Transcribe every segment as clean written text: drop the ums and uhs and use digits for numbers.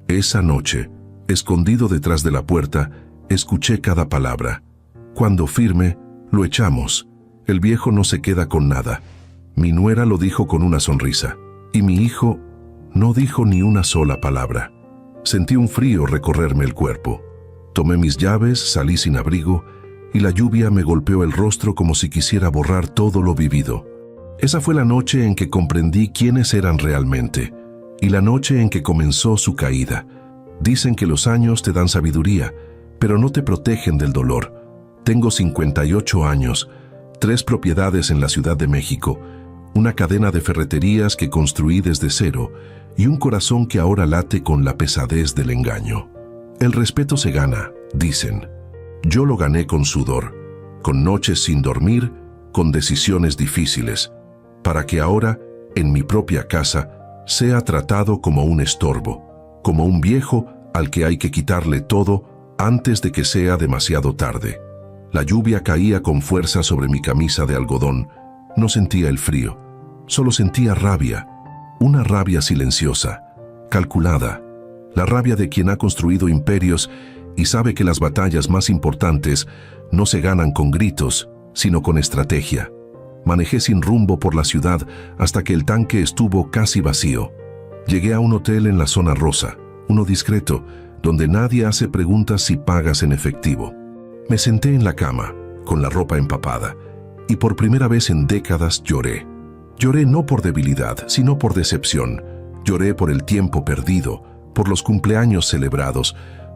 Esa noche, escondido detrás de la puerta, escuché cada palabra. Cuando firme, lo echamos. El viejo no se queda con nada. Mi nuera lo dijo con una sonrisa. Y mi hijo no dijo ni una sola palabra. Sentí un frío recorrerme el cuerpo. Tomé mis llaves, salí sin abrigo, y la lluvia me golpeó el rostro como si quisiera borrar todo lo vivido. Esa fue la noche en que comprendí quiénes eran realmente, y la noche en que comenzó su caída. Dicen que los años te dan sabiduría, pero no te protegen del dolor. Tengo 58 años, 3 propiedades en la Ciudad de México, una cadena de ferreterías que construí desde cero y un corazón que ahora late con la pesadez del engaño. El respeto se gana, dicen. Yo lo gané con sudor, con noches sin dormir, con decisiones difíciles, para que ahora, en mi propia casa, sea tratado como un estorbo, como un viejo al que hay que quitarle todo antes de que sea demasiado tarde. La lluvia caía con fuerza sobre mi camisa de algodón. No sentía el frío, solo sentía rabia, una rabia silenciosa, calculada, la rabia de quien ha construido imperios y sabe que las batallas más importantes no se ganan con gritos, sino con estrategia. Manejé sin rumbo por la ciudad hasta que el tanque estuvo casi vacío. Llegué a un hotel en la zona rosa, uno discreto, donde nadie hace preguntas si pagas en efectivo. Me senté en la cama, con la ropa empapada, y por primera vez en décadas lloré. Lloré no por debilidad, sino por decepción. Lloré por el tiempo perdido, por los cumpleaños celebrados,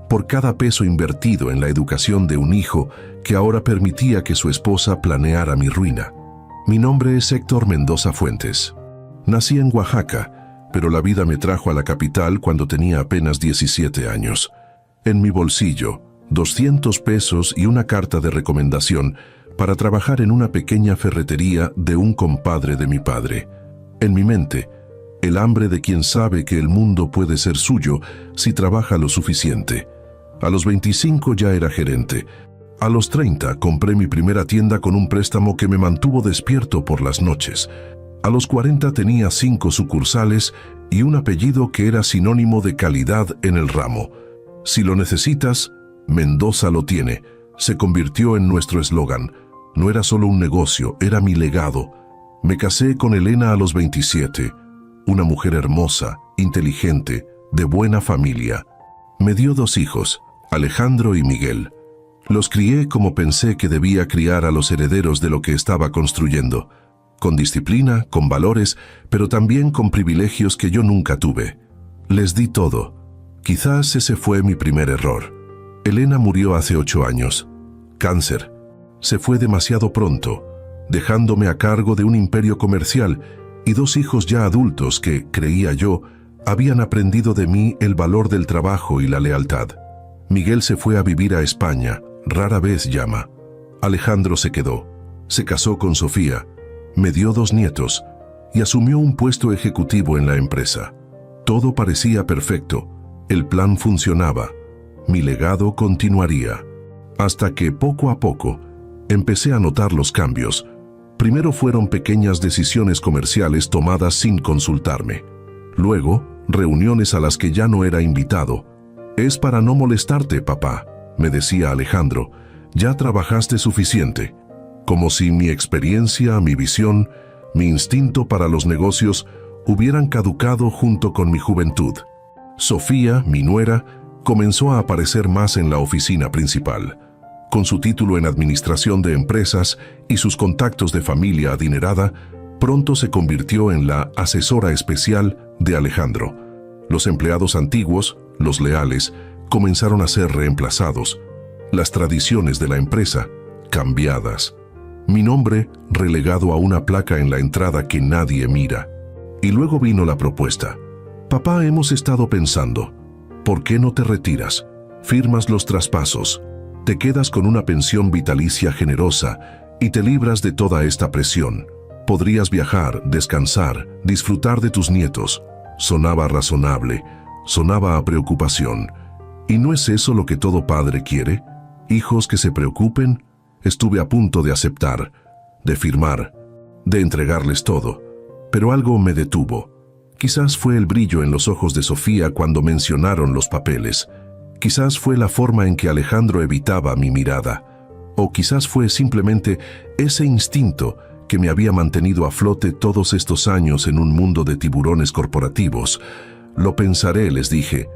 por cada peso invertido en la educación de un hijo que ahora permitía que su esposa planeara mi ruina. Mi nombre es Héctor Mendoza Fuentes. Nací en Oaxaca, pero la vida me trajo a la capital cuando tenía apenas 17 años. En mi bolsillo, 200 pesos y una carta de recomendación para trabajar en una pequeña ferretería de un compadre de mi padre. En mi mente, el hambre de quien sabe que el mundo puede ser suyo si trabaja lo suficiente. A los 25 ya era gerente. A los 30 compré mi primera tienda con un préstamo que me mantuvo despierto por las noches. A los 40 tenía 5 sucursales y un apellido que era sinónimo de calidad en el ramo. Si lo necesitas, Mendoza lo tiene. Se convirtió en nuestro eslogan. No era solo un negocio, era mi legado. Me casé con Elena a los 27. Una mujer hermosa, inteligente, de buena familia. Me dio 2 hijos, Alejandro y Miguel. Los crié como pensé que debía criar a los herederos de lo que estaba construyendo, con disciplina, con valores, pero también con privilegios que yo nunca tuve. Les di todo. Quizás ese fue mi primer error. Elena murió hace 8 años. Cáncer. Se fue demasiado pronto, dejándome a cargo de un imperio comercial y 2 hijos ya adultos que, creía yo, habían aprendido de mí el valor del trabajo y la lealtad. Miguel se fue a vivir a España, rara vez llama. Alejandro se quedó, se casó con Sofía, me dio 2 nietos y asumió un puesto ejecutivo en la empresa. Todo parecía perfecto, el plan funcionaba, mi legado continuaría. Hasta que poco a poco empecé a notar los cambios. Primero fueron pequeñas decisiones comerciales tomadas sin consultarme. Luego, reuniones a las que ya no era invitado. «Es para no molestarte, papá», me decía Alejandro. «Ya trabajaste suficiente». Como si mi experiencia, mi visión, mi instinto para los negocios hubieran caducado junto con mi juventud. Sofía, mi nuera, comenzó a aparecer más en la oficina principal. Con su título en administración de empresas y sus contactos de familia adinerada, pronto se convirtió en la asesora especial de Alejandro. Los empleados antiguos, los leales, comenzaron a ser reemplazados. Las tradiciones de la empresa, cambiadas. Mi nombre, relegado a una placa en la entrada que nadie mira. Y luego vino la propuesta. «Papá, hemos estado pensando. ¿Por qué no te retiras? Firmas los traspasos. Te quedas con una pensión vitalicia generosa y te libras de toda esta presión. Podrías viajar, descansar, disfrutar de tus nietos». Sonaba razonable, sonaba a preocupación. ¿Y no es eso lo que todo padre quiere? ¿Hijos que se preocupen? Estuve a punto de aceptar, de firmar, de entregarles todo. Pero algo me detuvo. Quizás fue el brillo en los ojos de Sofía cuando mencionaron los papeles. Quizás fue la forma en que Alejandro evitaba mi mirada. O quizás fue simplemente ese instinto que me había mantenido a flote todos estos años en un mundo de tiburones corporativos. Lo pensaré, les dije.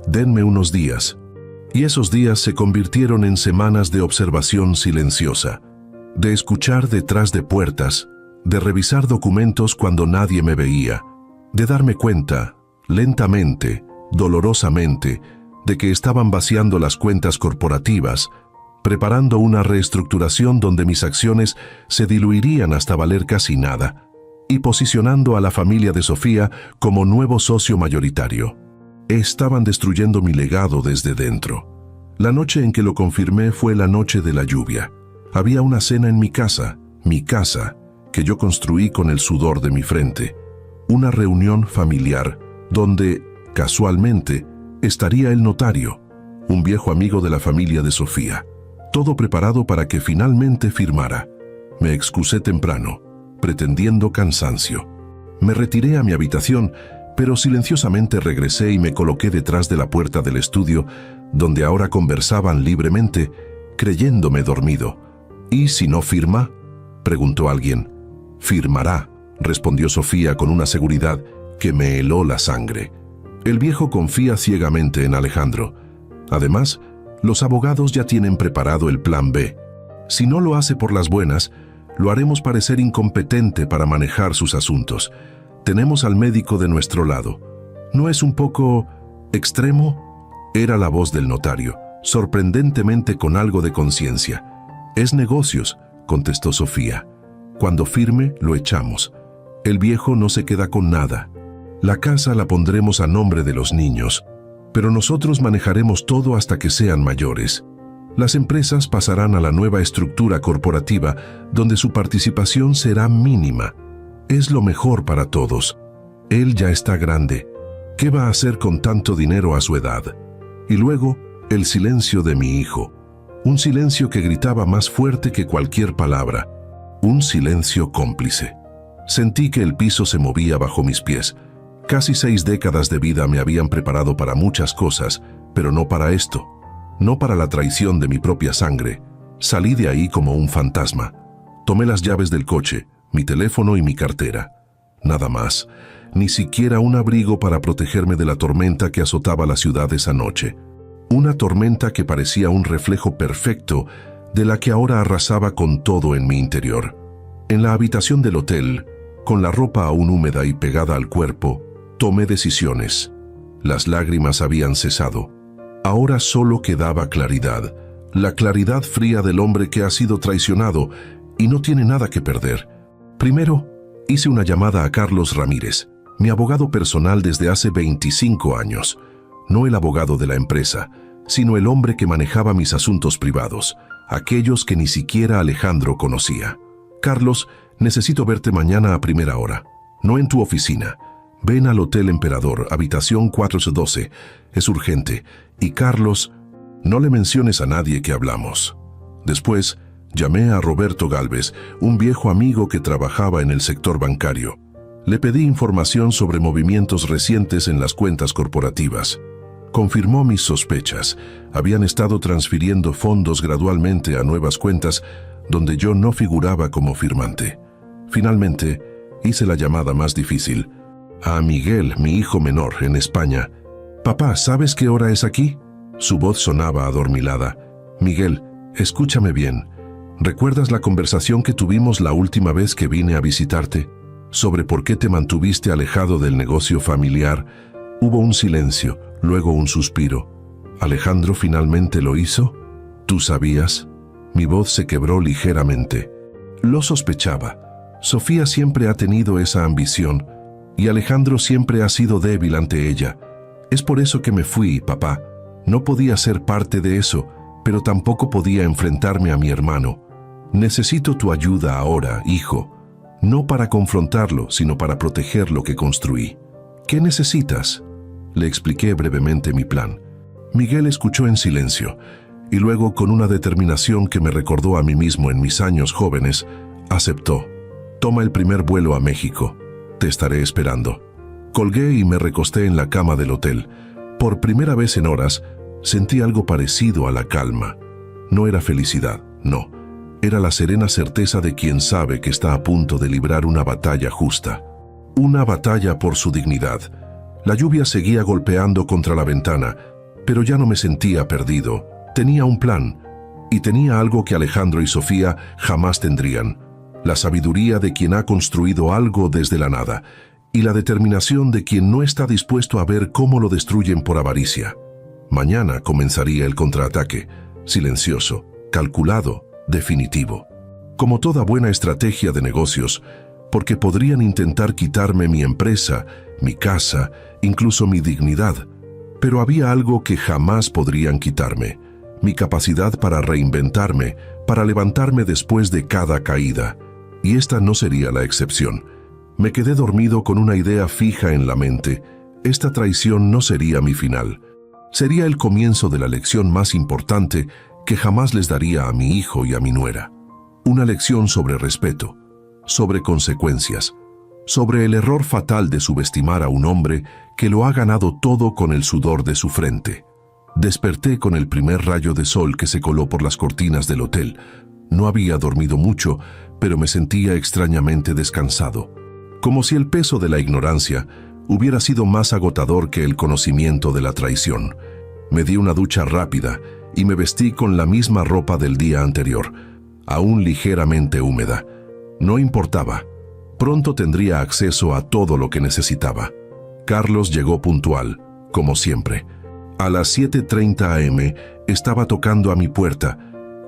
Denme unos días. Y esos días se convirtieron en semanas de observación silenciosa, de escuchar detrás de puertas, de revisar documentos cuando nadie me veía, de darme cuenta, lentamente, dolorosamente, de que estaban vaciando las cuentas corporativas, preparando una reestructuración donde mis acciones se diluirían hasta valer casi nada, y posicionando a la familia de Sofía como nuevo socio mayoritario. Estaban destruyendo mi legado desde dentro. La noche en que lo confirmé fue la noche de la lluvia. Había una cena en mi casa, que yo construí con el sudor de mi frente. Una reunión familiar, donde, casualmente, estaría el notario, un viejo amigo de la familia de Sofía. Todo preparado para que finalmente firmara. Me excusé temprano, pretendiendo cansancio. Me retiré a mi habitación, pero silenciosamente regresé y me coloqué detrás de la puerta del estudio, donde ahora conversaban libremente, creyéndome dormido. ¿Y si no firma?, preguntó alguien. Firmará, respondió Sofía con una seguridad que me heló la sangre. El viejo confía ciegamente en Alejandro. Además, los abogados ya tienen preparado el plan B. Si no lo hace por las buenas, lo haremos parecer incompetente para manejar sus asuntos. Tenemos al médico de nuestro lado. ¿No es un poco extremo? Era la voz del notario, sorprendentemente con algo de conciencia. Es negocios, contestó Sofía. Cuando firme, lo echamos. El viejo no se queda con nada. La casa la pondremos a nombre de los niños, pero nosotros manejaremos todo hasta que sean mayores. Las empresas pasarán a la nueva estructura corporativa, donde su participación será mínima. Es lo mejor para todos. Él ya está grande. ¿Qué va a hacer con tanto dinero a su edad? Y luego, el silencio de mi hijo. Un silencio que gritaba más fuerte que cualquier palabra. Un silencio cómplice. Sentí que el piso se movía bajo mis pies. Casi 6 décadas de vida me habían preparado para muchas cosas, pero no para esto. No para la traición de mi propia sangre. Salí de ahí como un fantasma. Tomé las llaves del coche, mi teléfono y mi cartera. Nada más. Ni siquiera un abrigo para protegerme de la tormenta que azotaba la ciudad esa noche. Una tormenta que parecía un reflejo perfecto de la que ahora arrasaba con todo en mi interior. En la habitación del hotel, con la ropa aún húmeda y pegada al cuerpo, tomé decisiones. Las lágrimas habían cesado. Ahora solo quedaba claridad. La claridad fría del hombre que ha sido traicionado y no tiene nada que perder. Primero, hice una llamada a Carlos Ramírez, mi abogado personal desde hace 25 años. No el abogado de la empresa, sino el hombre que manejaba mis asuntos privados, aquellos que ni siquiera Alejandro conocía. Carlos, necesito verte mañana a primera hora. No en tu oficina. Ven al Hotel Emperador, habitación 412. Es urgente. Y Carlos, no le menciones a nadie que hablamos. Después, llamé a Roberto Galvez, un viejo amigo que trabajaba en el sector bancario. Le pedí información sobre movimientos recientes en las cuentas corporativas. Confirmó mis sospechas. Habían estado transfiriendo fondos gradualmente a nuevas cuentas donde yo no figuraba como firmante. Finalmente, hice la llamada más difícil. A Miguel, mi hijo menor, en España. «Papá, ¿sabes qué hora es aquí?» Su voz sonaba adormilada. «Miguel, escúchame bien. ¿Recuerdas la conversación que tuvimos la última vez que vine a visitarte? Sobre por qué te mantuviste alejado del negocio familiar». Hubo un silencio, luego un suspiro. «¿Alejandro finalmente lo hizo? ¿Tú sabías?» Mi voz se quebró ligeramente. Lo sospechaba. Sofía siempre ha tenido esa ambición, y Alejandro siempre ha sido débil ante ella. Es por eso que me fui, papá. No podía ser parte de eso, pero tampoco podía enfrentarme a mi hermano. Necesito tu ayuda ahora, hijo. No para confrontarlo, sino para proteger lo que construí. ¿Qué necesitas?», le expliqué brevemente mi plan. Miguel escuchó en silencio, y luego, con una determinación que me recordó a mí mismo en mis años jóvenes, aceptó. «Toma el primer vuelo a México. Te estaré esperando». Colgué y me recosté en la cama del hotel. Por primera vez en horas, sentí algo parecido a la calma. No era felicidad, no. Era la serena certeza de quien sabe que está a punto de librar una batalla justa. Una batalla por su dignidad. La lluvia seguía golpeando contra la ventana, pero ya no me sentía perdido. Tenía un plan, y tenía algo que Alejandro y Sofía jamás tendrían. La sabiduría de quien ha construido algo desde la nada, y la determinación de quien no está dispuesto a ver cómo lo destruyen por avaricia. Mañana comenzaría el contraataque, silencioso, calculado, definitivo. Como toda buena estrategia de negocios, porque podrían intentar quitarme mi empresa, mi casa, incluso mi dignidad. Pero había algo que jamás podrían quitarme: mi capacidad para reinventarme, para levantarme después de cada caída. Y esta no sería la excepción. Me quedé dormido con una idea fija en la mente: esta traición no sería mi final. Sería el comienzo de la lección más importante que jamás les daría a mi hijo y a mi nuera. Una lección sobre respeto, sobre consecuencias, sobre el error fatal de subestimar a un hombre que lo ha ganado todo con el sudor de su frente. Desperté con el primer rayo de sol que se coló por las cortinas del hotel. No había dormido mucho, pero me sentía extrañamente descansado, como si el peso de la ignorancia hubiera sido más agotador que el conocimiento de la traición. Me di una ducha rápida y me vestí con la misma ropa del día anterior, aún ligeramente húmeda. No importaba. Pronto tendría acceso a todo lo que necesitaba. Carlos llegó puntual, como siempre. A las 7:30 am estaba tocando a mi puerta,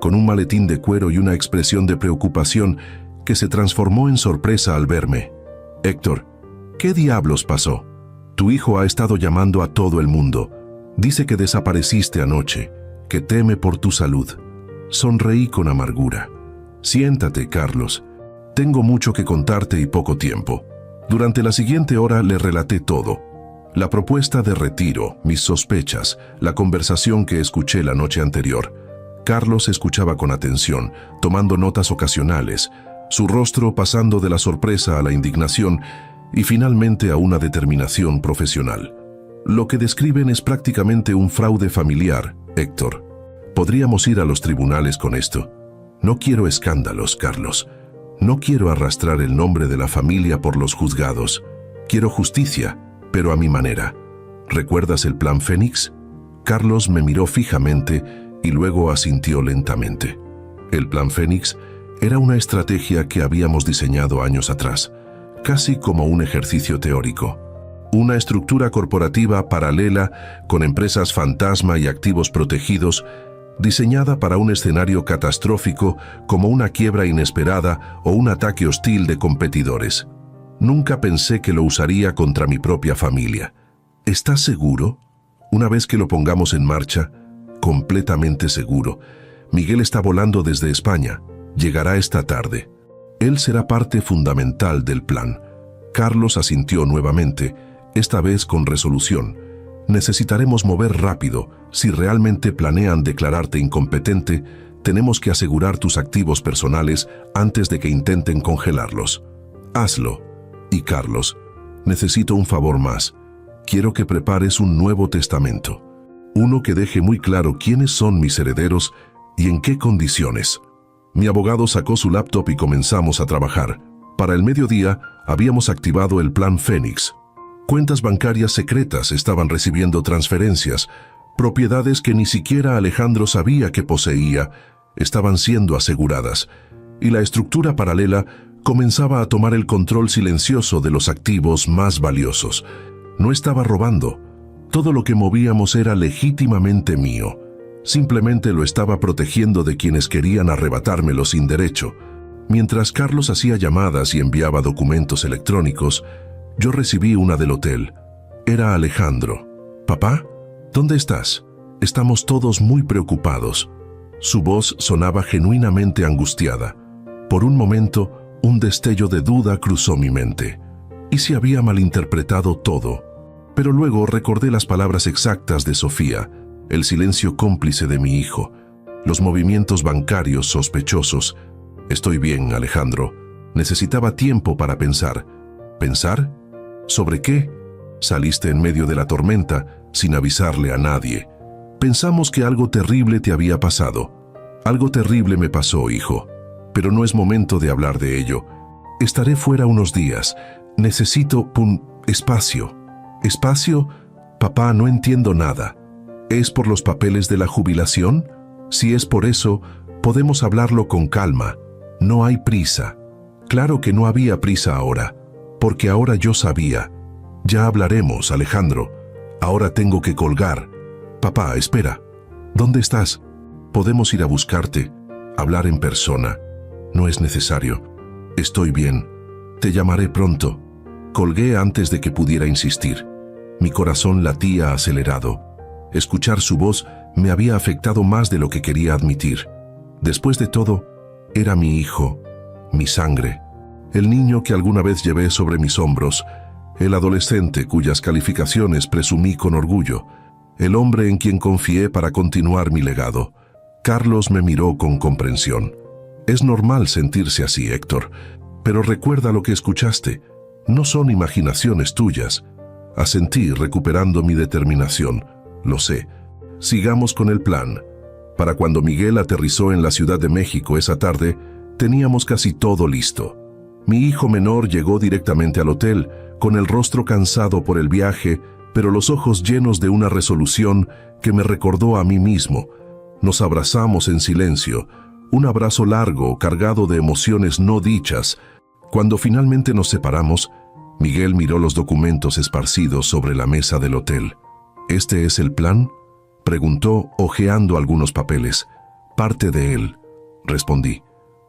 con un maletín de cuero y una expresión de preocupación que se transformó en sorpresa al verme. «Héctor, ¿qué diablos pasó? Tu hijo ha estado llamando a todo el mundo. Dice que desapareciste anoche, que teme por tu salud». Sonreí con amargura. «Siéntate, Carlos. Tengo mucho que contarte y poco tiempo». Durante la siguiente hora le relaté todo. La propuesta de retiro, mis sospechas, la conversación que escuché la noche anterior. Carlos escuchaba con atención, tomando notas ocasionales, su rostro pasando de la sorpresa a la indignación y finalmente a una determinación profesional. Lo que describen es prácticamente un fraude familiar, Héctor. Podríamos ir a los tribunales con esto. No quiero escándalos, Carlos. No quiero arrastrar el nombre de la familia por los juzgados. Quiero justicia, pero a mi manera. ¿Recuerdas el plan Fénix? Carlos me miró fijamente y luego asintió lentamente. El plan Fénix era una estrategia que habíamos diseñado años atrás, casi como un ejercicio teórico. Una estructura corporativa paralela con empresas fantasma y activos protegidos, diseñada para un escenario catastrófico como una quiebra inesperada o un ataque hostil de competidores. Nunca pensé que lo usaría contra mi propia familia. ¿Estás seguro? Una vez que lo pongamos en marcha, completamente seguro. Miguel está volando desde España. Llegará esta tarde. Él será parte fundamental del plan. Carlos asintió nuevamente, esta vez con resolución. Necesitaremos mover rápido. Si realmente planean declararte incompetente, tenemos que asegurar tus activos personales antes de que intenten congelarlos. Hazlo. Y Carlos, necesito un favor más. Quiero que prepares un nuevo testamento. Uno que deje muy claro quiénes son mis herederos y en qué condiciones. Mi abogado sacó su laptop y comenzamos a trabajar. Para el mediodía habíamos activado el plan Fénix. Cuentas bancarias secretas estaban recibiendo transferencias. Propiedades que ni siquiera Alejandro sabía que poseía estaban siendo aseguradas. Y la estructura paralela comenzaba a tomar el control silencioso de los activos más valiosos. No estaba robando. Todo lo que movíamos era legítimamente mío. Simplemente lo estaba protegiendo de quienes querían arrebatármelo sin derecho. Mientras Carlos hacía llamadas y enviaba documentos electrónicos, yo recibí una del hotel. Era Alejandro. «Papá, ¿dónde estás? Estamos todos muy preocupados». Su voz sonaba genuinamente angustiada. Por un momento, un destello de duda cruzó mi mente. ¿Y si había malinterpretado todo? Pero luego recordé las palabras exactas de Sofía, el silencio cómplice de mi hijo, los movimientos bancarios sospechosos. «Estoy bien, Alejandro. Necesitaba tiempo para pensar». ¿Pensar? ¿Sobre qué? Saliste en medio de la tormenta, sin avisarle a nadie. Pensamos que algo terrible te había pasado. Algo terrible me pasó, hijo. Pero no es momento de hablar de ello. Estaré fuera unos días. Necesito espacio. ¿Espacio? Papá, no entiendo nada. ¿Es por los papeles de la jubilación? Si es por eso, podemos hablarlo con calma. No hay prisa. Claro que no había prisa ahora, porque ahora yo sabía. Ya hablaremos, Alejandro. Ahora tengo que colgar. Papá, espera. ¿Dónde estás? Podemos ir a buscarte, hablar en persona. No es necesario. Estoy bien. Te llamaré pronto. Colgué antes de que pudiera insistir. Mi corazón latía acelerado. Escuchar su voz me había afectado más de lo que quería admitir. Después de todo, era mi hijo, mi sangre, el niño que alguna vez llevé sobre mis hombros, el adolescente cuyas calificaciones presumí con orgullo, el hombre en quien confié para continuar mi legado. Carlos me miró con comprensión. Es normal sentirse así, Héctor, pero recuerda lo que escuchaste. No son imaginaciones tuyas. Asentí, recuperando mi determinación. Lo sé. Sigamos con el plan. Para cuando Miguel aterrizó en la Ciudad de México esa tarde, teníamos casi todo listo. Mi hijo menor llegó directamente al hotel, con el rostro cansado por el viaje, pero los ojos llenos de una resolución que me recordó a mí mismo. Nos abrazamos en silencio, un abrazo largo, cargado de emociones no dichas. Cuando finalmente nos separamos, Miguel miró los documentos esparcidos sobre la mesa del hotel. ¿Este es el plan?, preguntó, hojeando algunos papeles. Parte de él, respondí.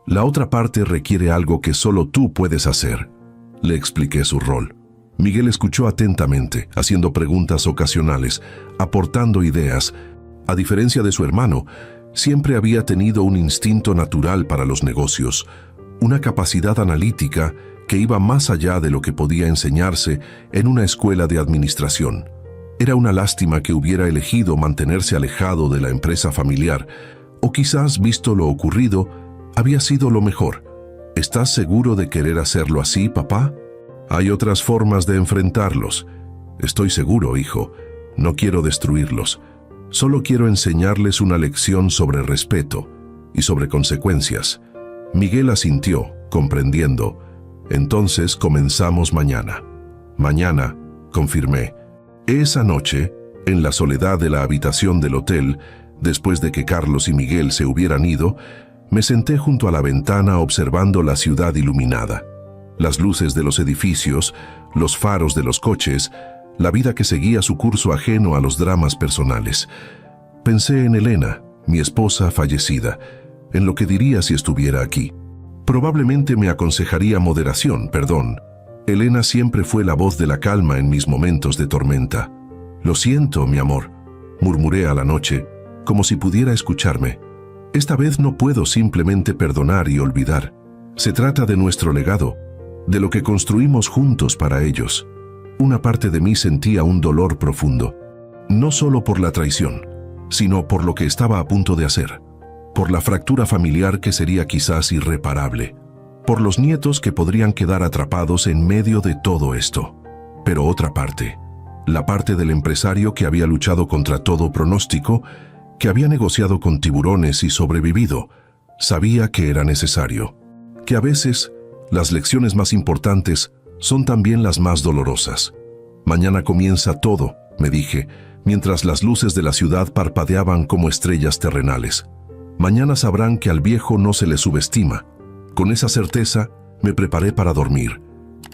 La otra parte requiere algo que solo tú puedes hacer. Le expliqué su rol. Miguel escuchó atentamente, haciendo preguntas ocasionales, aportando ideas. A diferencia de su hermano, siempre había tenido un instinto natural para los negocios, una capacidad analítica que iba más allá de lo que podía enseñarse en una escuela de administración. Era una lástima que hubiera elegido mantenerse alejado de la empresa familiar, o quizás, visto lo ocurrido, había sido lo mejor. ¿Estás seguro de querer hacerlo así, papá? Hay otras formas de enfrentarlos. Estoy seguro, hijo. No quiero destruirlos. Solo quiero enseñarles una lección sobre respeto y sobre consecuencias. Miguel asintió, comprendiendo. Entonces comenzamos mañana. Mañana, confirmé. Esa noche, en la soledad de la habitación del hotel, después de que Carlos y Miguel se hubieran ido, me senté junto a la ventana observando la ciudad iluminada. Las luces de los edificios, los faros de los coches, la vida que seguía su curso ajeno a los dramas personales. Pensé en Elena, mi esposa fallecida, en lo que diría si estuviera aquí. Probablemente me aconsejaría moderación, perdón. Elena siempre fue la voz de la calma en mis momentos de tormenta. Lo siento, mi amor, murmuré a la noche, como si pudiera escucharme. Esta vez no puedo simplemente perdonar y olvidar. Se trata de nuestro legado, de lo que construimos juntos para ellos. Una parte de mí sentía un dolor profundo, no solo por la traición, sino por lo que estaba a punto de hacer, por la fractura familiar que sería quizás irreparable, por los nietos que podrían quedar atrapados en medio de todo esto. Pero otra parte, la parte del empresario que había luchado contra todo pronóstico, que había negociado con tiburones y sobrevivido, sabía que era necesario, que a veces las lecciones más importantes son también las más dolorosas. Mañana comienza todo, me dije, mientras las luces de la ciudad parpadeaban como estrellas terrenales. Mañana sabrán que al viejo no se le subestima. Con esa certeza, me preparé para dormir.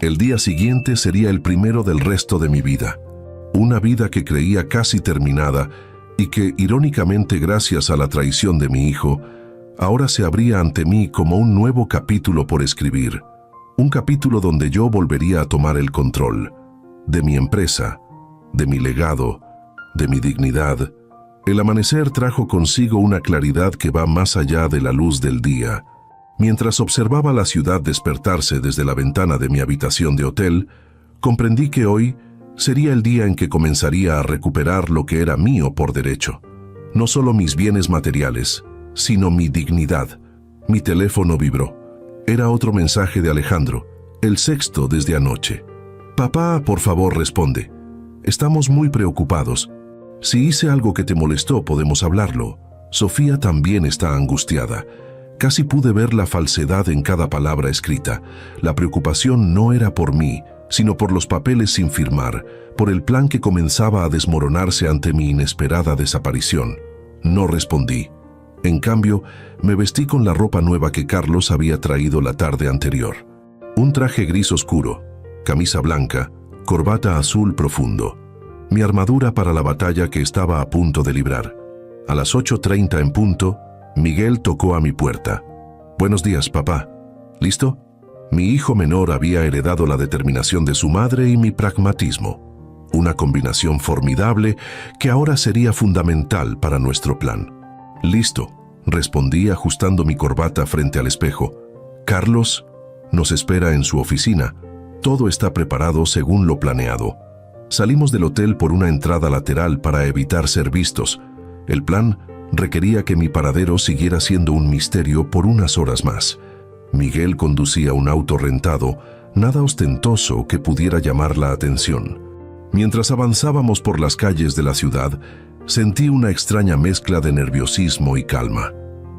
El día siguiente sería el primero del resto de mi vida. Una vida que creía casi terminada y que, irónicamente gracias a la traición de mi hijo, ahora se abría ante mí como un nuevo capítulo por escribir. Un capítulo donde yo volvería a tomar el control de mi empresa, de mi legado, de mi dignidad. El amanecer trajo consigo una claridad que va más allá de la luz del día. Mientras observaba la ciudad despertarse desde la ventana de mi habitación de hotel, comprendí que hoy sería el día en que comenzaría a recuperar lo que era mío por derecho. No solo mis bienes materiales, sino mi dignidad. Mi teléfono vibró. Era otro mensaje de Alejandro, el sexto desde anoche. «Papá, por favor, responde. Estamos muy preocupados. Si hice algo que te molestó, podemos hablarlo. Sofía también está angustiada. Casi pude ver la falsedad en cada palabra escrita. La preocupación no era por mí, sino por los papeles sin firmar, por el plan que comenzaba a desmoronarse ante mi inesperada desaparición. No respondí. En cambio, me vestí con la ropa nueva que Carlos había traído la tarde anterior. Un traje gris oscuro, camisa blanca, corbata azul profundo. Mi armadura para la batalla que estaba a punto de librar. A las 8:30 en punto, Miguel tocó a mi puerta. «Buenos días, papá. ¿Listo?» Mi hijo menor había heredado la determinación de su madre y mi pragmatismo. Una combinación formidable que ahora sería fundamental para nuestro plan. «Listo», respondí ajustando mi corbata frente al espejo. «Carlos nos espera en su oficina. Todo está preparado según lo planeado». Salimos del hotel por una entrada lateral para evitar ser vistos. El plan requería que mi paradero siguiera siendo un misterio por unas horas más. Miguel conducía un auto rentado, nada ostentoso que pudiera llamar la atención. Mientras avanzábamos por las calles de la ciudad, sentí una extraña mezcla de nerviosismo y calma.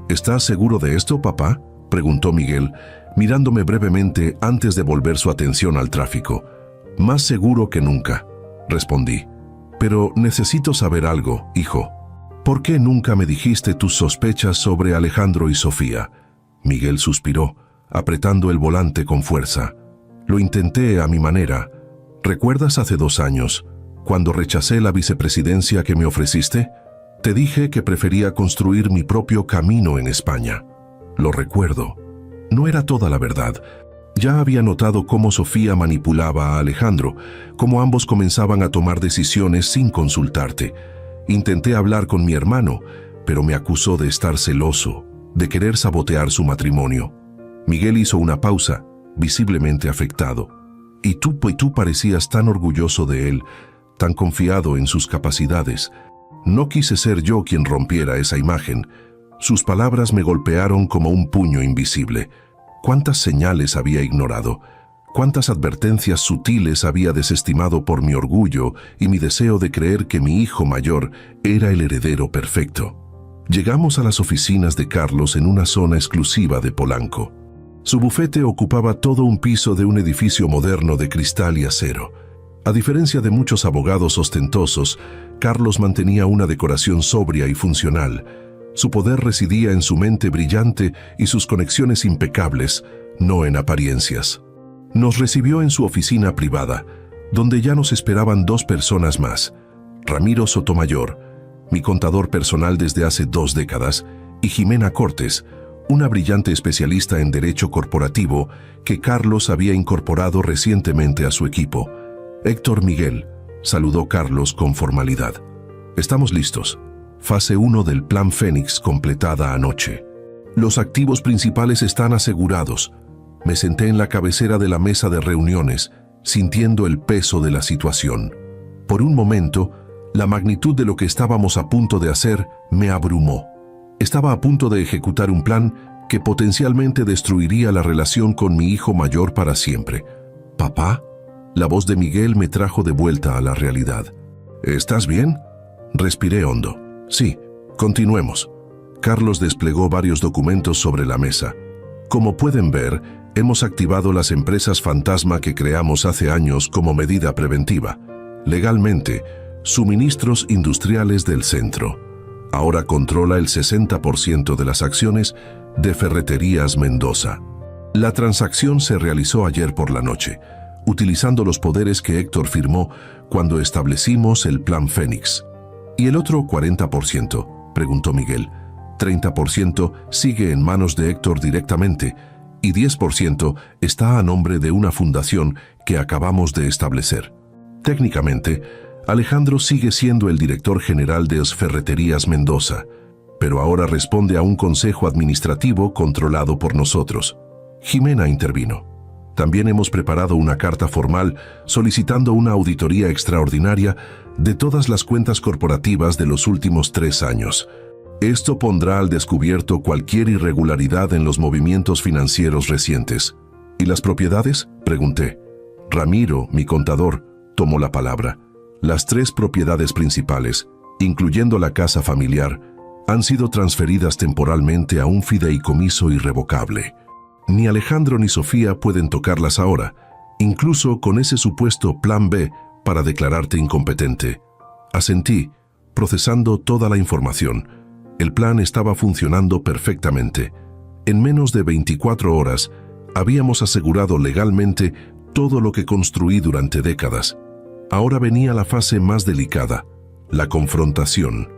«¿Estás seguro de esto, papá?», preguntó Miguel, mirándome brevemente antes de volver su atención al tráfico. «Más seguro que nunca», respondí. «Pero necesito saber algo, hijo. ¿Por qué nunca me dijiste tus sospechas sobre Alejandro y Sofía?». Miguel suspiró, apretando el volante con fuerza. «Lo intenté a mi manera. ¿Recuerdas hace 2 años, cuando rechacé la vicepresidencia que me ofreciste? Te dije que prefería construir mi propio camino en España». «Lo recuerdo». No era toda la verdad. Ya había notado cómo Sofía manipulaba a Alejandro, cómo ambos comenzaban a tomar decisiones sin consultarte. Intenté hablar con mi hermano, pero me acusó de estar celoso, de querer sabotear su matrimonio. Miguel hizo una pausa, visiblemente afectado. Y tú parecías tan orgulloso de él, tan confiado en sus capacidades. No quise ser yo quien rompiera esa imagen. Sus palabras me golpearon como un puño invisible. ¿Cuántas señales había ignorado? ¿Cuántas advertencias sutiles había desestimado por mi orgullo y mi deseo de creer que mi hijo mayor era el heredero perfecto? Llegamos a las oficinas de Carlos en una zona exclusiva de Polanco. Su bufete ocupaba todo un piso de un edificio moderno de cristal y acero. A diferencia de muchos abogados ostentosos, Carlos mantenía una decoración sobria y funcional. Su poder residía en su mente brillante y sus conexiones impecables, no en apariencias. Nos recibió en su oficina privada, donde ya nos esperaban 2 personas más: Ramiro Sotomayor, mi contador personal desde hace 2 décadas, y Jimena Cortés, una brillante especialista en derecho corporativo que Carlos había incorporado recientemente a su equipo. «Héctor Miguel», saludó Carlos con formalidad. «Estamos listos. Fase 1 del Plan Fénix completada anoche. Los activos principales están asegurados». Me senté en la cabecera de la mesa de reuniones, sintiendo el peso de la situación. Por un momento, la magnitud de lo que estábamos a punto de hacer me abrumó. Estaba a punto de ejecutar un plan que potencialmente destruiría la relación con mi hijo mayor para siempre. «¿Papá?». La voz de Miguel me trajo de vuelta a la realidad. «¿Estás bien?». Respiré hondo. «Sí, continuemos». Carlos desplegó varios documentos sobre la mesa. «Como pueden ver, hemos activado las empresas fantasma que creamos hace años como medida preventiva. Legalmente, Suministros Industriales del Centro. Ahora controla el 60% de las acciones de Ferreterías Mendoza. La transacción se realizó ayer por la noche, utilizando los poderes que Héctor firmó cuando establecimos el Plan Fénix». «¿Y el otro 40%?», preguntó Miguel. «30% sigue en manos de Héctor directamente y 10% está a nombre de una fundación que acabamos de establecer. Técnicamente, Alejandro sigue siendo el director general de Ferreterías Mendoza, pero ahora responde a un consejo administrativo controlado por nosotros». Jimena intervino. «También hemos preparado una carta formal solicitando una auditoría extraordinaria de todas las cuentas corporativas de los últimos 3 años. Esto pondrá al descubierto cualquier irregularidad en los movimientos financieros recientes». «¿Y las propiedades?», pregunté. Ramiro, mi contador, tomó la palabra. Las 3 propiedades principales, incluyendo la casa familiar, han sido transferidas temporalmente a un fideicomiso irrevocable. Ni Alejandro ni Sofía pueden tocarlas ahora, incluso con ese supuesto plan B para declararte incompetente. Asentí, procesando toda la información. El plan estaba funcionando perfectamente. En menos de 24 horas, habíamos asegurado legalmente todo lo que construí durante décadas. Ahora venía la fase más delicada, la confrontación.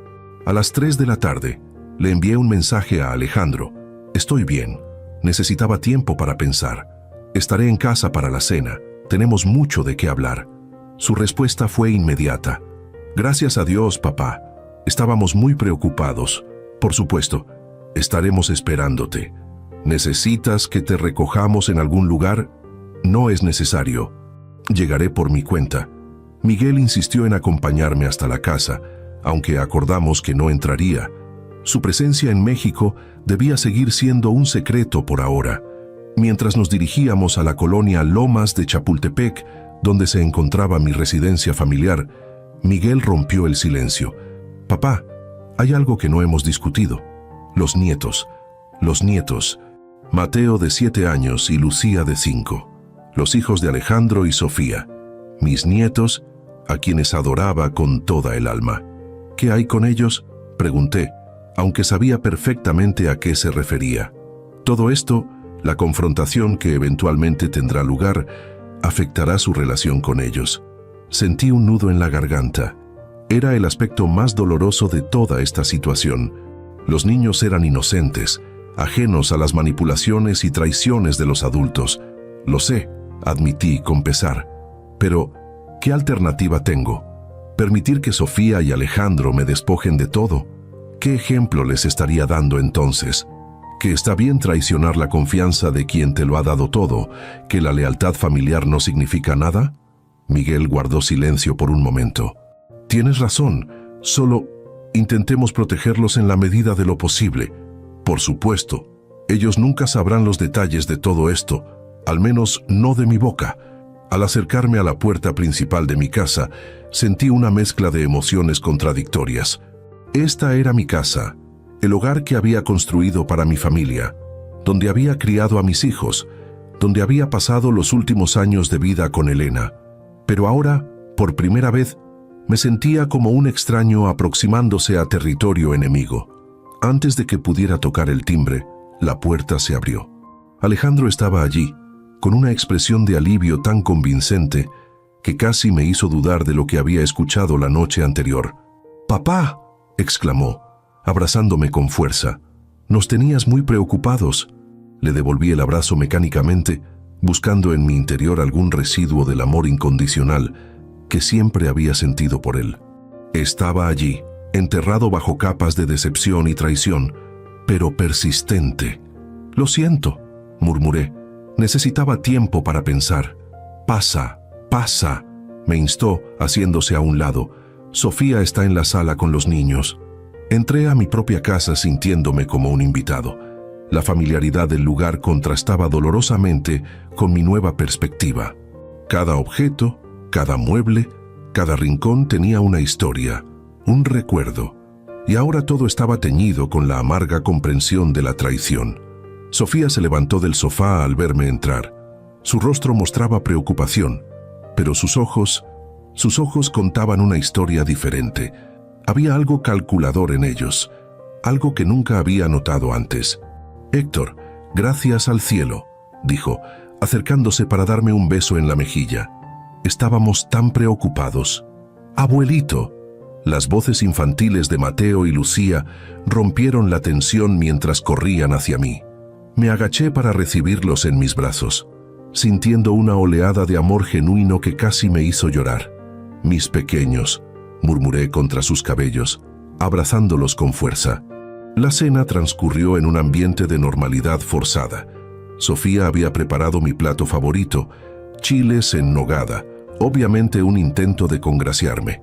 A las 3 de la tarde, le envié un mensaje a Alejandro. Estoy bien. Necesitaba tiempo para pensar. Estaré en casa para la cena. Tenemos mucho de qué hablar. Su respuesta fue inmediata. Gracias a Dios, papá. Estábamos muy preocupados. Por supuesto, estaremos esperándote. ¿Necesitas que te recojamos en algún lugar? No es necesario. Llegaré por mi cuenta. Miguel insistió en acompañarme hasta la casa, aunque acordamos que no entraría. Su presencia en México debía seguir siendo un secreto por ahora. Mientras nos dirigíamos a la colonia Lomas de Chapultepec, donde se encontraba mi residencia familiar, Miguel rompió el silencio. Papá, hay algo que no hemos discutido. Los nietos. Mateo de 7 años y Lucía de 5. Los hijos de Alejandro y Sofía. Mis nietos, a quienes adoraba con toda el alma. ¿Qué hay con ellos?, pregunté, aunque sabía perfectamente a qué se refería. Todo esto, la confrontación que eventualmente tendrá lugar, afectará su relación con ellos. Sentí un nudo en la garganta. Era el aspecto más doloroso de toda esta situación. Los niños eran inocentes, ajenos a las manipulaciones y traiciones de los adultos. Lo sé, admití con pesar. Pero, ¿qué alternativa tengo? ¿Permitir que Sofía y Alejandro me despojen de todo? ¿Qué ejemplo les estaría dando entonces? ¿Que está bien traicionar la confianza de quien te lo ha dado todo? ¿Que la lealtad familiar no significa nada? Miguel guardó silencio por un momento. Tienes razón, solo intentemos protegerlos en la medida de lo posible. Por supuesto, ellos nunca sabrán los detalles de todo esto, al menos no de mi boca. Al acercarme a la puerta principal de mi casa, sentí una mezcla de emociones contradictorias. Esta era mi casa, el hogar que había construido para mi familia, donde había criado a mis hijos, donde había pasado los últimos años de vida con Elena. Pero ahora, por primera vez, me sentía como un extraño aproximándose a territorio enemigo. Antes de que pudiera tocar el timbre, la puerta se abrió. Alejandro estaba allí, con una expresión de alivio tan convincente que casi me hizo dudar de lo que había escuchado la noche anterior. «¡Papá!», exclamó, abrazándome con fuerza. «Nos tenías muy preocupados». Le devolví el abrazo mecánicamente, buscando en mi interior algún residuo del amor incondicional que siempre había sentido por él. Estaba allí, enterrado bajo capas de decepción y traición, pero persistente. «Lo siento», murmuré. Necesitaba tiempo para pensar. «Pasa, pasa», me instó, haciéndose a un lado. «Sofía está en la sala con los niños». Entré a mi propia casa sintiéndome como un invitado. La familiaridad del lugar contrastaba dolorosamente con mi nueva perspectiva. Cada objeto, cada mueble, cada rincón tenía una historia, un recuerdo, y ahora todo estaba teñido con la amarga comprensión de la traición. Sofía se levantó del sofá al verme entrar. Su rostro mostraba preocupación, pero sus ojos contaban una historia diferente. Había algo calculador en ellos, algo que nunca había notado antes. «Héctor, gracias al cielo», dijo, acercándose para darme un beso en la mejilla. Estábamos tan preocupados. «Abuelito». Las voces infantiles de Mateo y Lucía rompieron la tensión mientras corrían hacia mí. Me agaché para recibirlos en mis brazos, sintiendo una oleada de amor genuino que casi me hizo llorar. «Mis pequeños», murmuré contra sus cabellos, abrazándolos con fuerza. La cena transcurrió en un ambiente de normalidad forzada. Sofía había preparado mi plato favorito, chiles en nogada, obviamente un intento de congraciarme.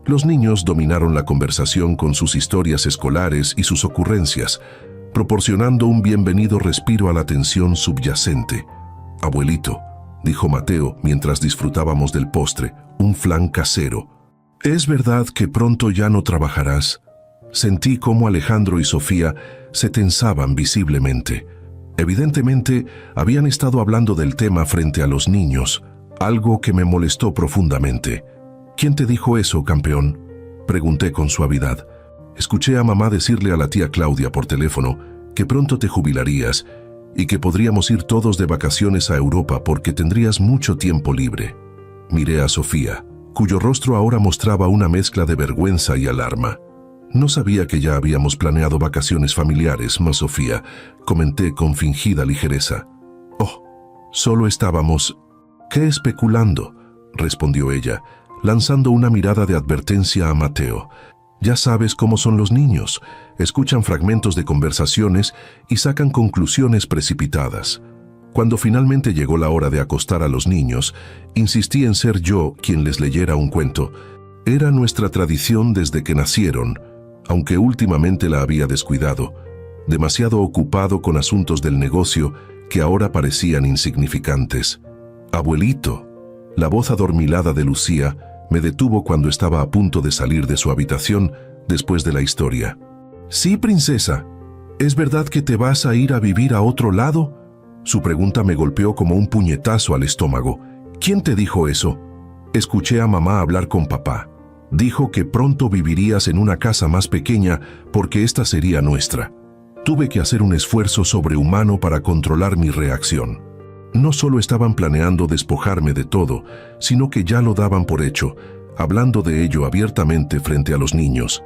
Los niños dominaron la conversación con sus historias escolares y sus ocurrencias, proporcionando un bienvenido respiro a la tensión subyacente. «Abuelito», dijo Mateo mientras disfrutábamos del postre, un flan casero. ¿Es verdad que pronto ya no trabajarás? Sentí cómo Alejandro y Sofía se tensaban visiblemente. Evidentemente, habían estado hablando del tema frente a los niños, algo que me molestó profundamente. ¿Quién te dijo eso, campeón?, pregunté con suavidad. Escuché a mamá decirle a la tía Claudia por teléfono que pronto te jubilarías y que podríamos ir todos de vacaciones a Europa porque tendrías mucho tiempo libre. Miré a Sofía, cuyo rostro ahora mostraba una mezcla de vergüenza y alarma. No sabía que ya habíamos planeado vacaciones familiares, ma Sofía, comenté con fingida ligereza. Oh, solo estábamos... ¿Qué especulando?, respondió ella, lanzando una mirada de advertencia a Mateo. Ya sabes cómo son los niños, escuchan fragmentos de conversaciones y sacan conclusiones precipitadas. Cuando finalmente llegó la hora de acostar a los niños, insistí en ser yo quien les leyera un cuento. Era nuestra tradición desde que nacieron, aunque últimamente la había descuidado, demasiado ocupado con asuntos del negocio que ahora parecían insignificantes. Abuelito, la voz adormilada de Lucía me detuvo cuando estaba a punto de salir de su habitación después de la historia. Sí, princesa, ¿es verdad que te vas a ir a vivir a otro lado? Su pregunta me golpeó como un puñetazo al estómago. ¿Quién te dijo eso? Escuché a mamá hablar con papá. Dijo que pronto vivirías en una casa más pequeña porque esta sería nuestra. Tuve que hacer un esfuerzo sobrehumano para controlar mi reacción. No solo estaban planeando despojarme de todo, sino que ya lo daban por hecho, hablando de ello abiertamente frente a los niños.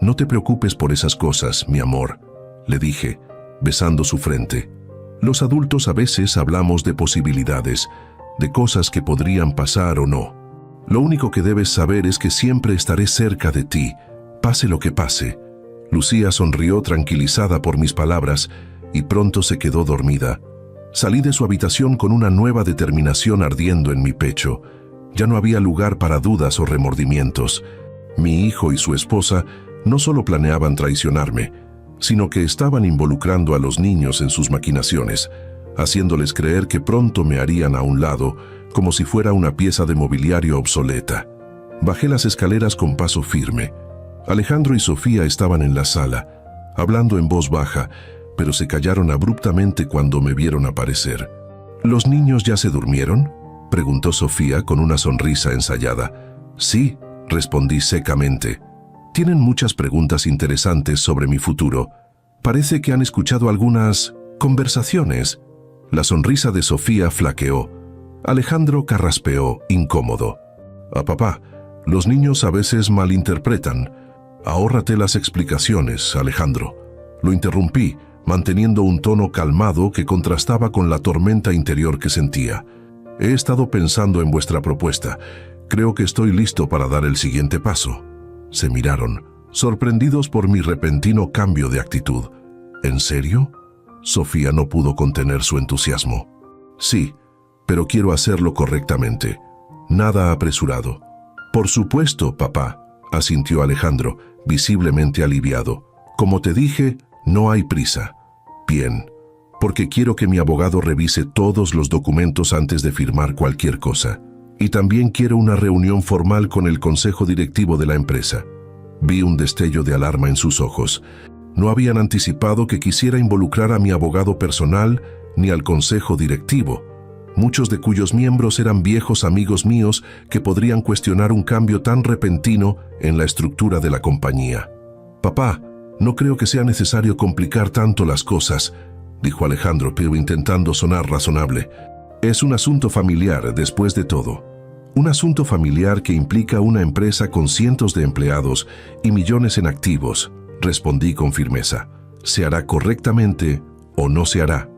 No te preocupes por esas cosas, mi amor, le dije, besando su frente. Los adultos a veces hablamos de posibilidades, de cosas que podrían pasar o no. Lo único que debes saber es que siempre estaré cerca de ti, pase lo que pase. Lucía sonrió tranquilizada por mis palabras y pronto se quedó dormida. Salí de su habitación con una nueva determinación ardiendo en mi pecho. Ya no había lugar para dudas o remordimientos. Mi hijo y su esposa no solo planeaban traicionarme, sino que estaban involucrando a los niños en sus maquinaciones, haciéndoles creer que pronto me harían a un lado, como si fuera una pieza de mobiliario obsoleta. Bajé las escaleras con paso firme. Alejandro y Sofía estaban en la sala, hablando en voz baja, pero se callaron abruptamente cuando me vieron aparecer. ¿Los niños ya se durmieron?, preguntó Sofía con una sonrisa ensayada. Sí, respondí secamente. Tienen muchas preguntas interesantes sobre mi futuro. Parece que han escuchado algunas conversaciones. La sonrisa de Sofía flaqueó. Alejandro carraspeó, incómodo. Papá, los niños a veces malinterpretan. Ahórrate las explicaciones, Alejandro. Lo interrumpí, manteniendo un tono calmado que contrastaba con la tormenta interior que sentía. He estado pensando en vuestra propuesta. Creo que estoy listo para dar el siguiente paso. Se miraron, sorprendidos por mi repentino cambio de actitud. ¿En serio? Sofía no pudo contener su entusiasmo. Sí, pero quiero hacerlo correctamente. Nada apresurado. Por supuesto, papá, asintió Alejandro, visiblemente aliviado. Como te dije, no hay prisa. Bien, porque quiero que mi abogado revise todos los documentos antes de firmar cualquier cosa. Y también quiero una reunión formal con el consejo directivo de la empresa. Vi un destello de alarma en sus ojos. No habían anticipado que quisiera involucrar a mi abogado personal ni al consejo directivo, muchos de cuyos miembros eran viejos amigos míos que podrían cuestionar un cambio tan repentino en la estructura de la compañía. Papá, no creo que sea necesario complicar tanto las cosas, dijo Alejandro, pero intentando sonar razonable. Es un asunto familiar, después de todo. Un asunto familiar que implica una empresa con cientos de empleados y millones en activos, respondí con firmeza. ¿Se hará correctamente o no se hará?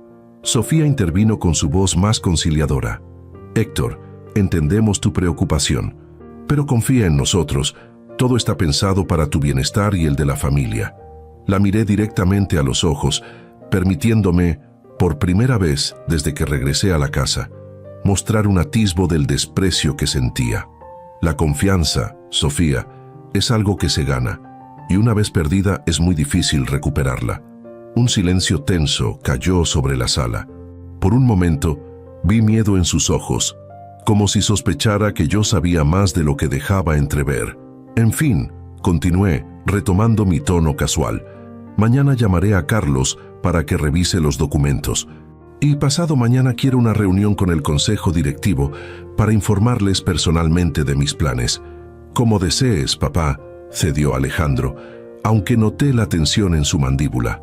Sofía intervino con su voz más conciliadora. Héctor, entendemos tu preocupación, pero confía en nosotros. Todo está pensado para tu bienestar y el de la familia. La miré directamente a los ojos, permitiéndome, por primera vez desde que regresé a la casa, mostrar un atisbo del desprecio que sentía. La confianza, Sofía, es algo que se gana, y una vez perdida es muy difícil recuperarla. Un silencio tenso cayó sobre la sala. Por un momento, vi miedo en sus ojos, como si sospechara que yo sabía más de lo que dejaba entrever. En fin, continué, retomando mi tono casual. Mañana llamaré a Carlos para que revise los documentos. Y pasado mañana quiero una reunión con el consejo directivo para informarles personalmente de mis planes. Como desees, papá, cedió Alejandro, aunque noté la tensión en su mandíbula.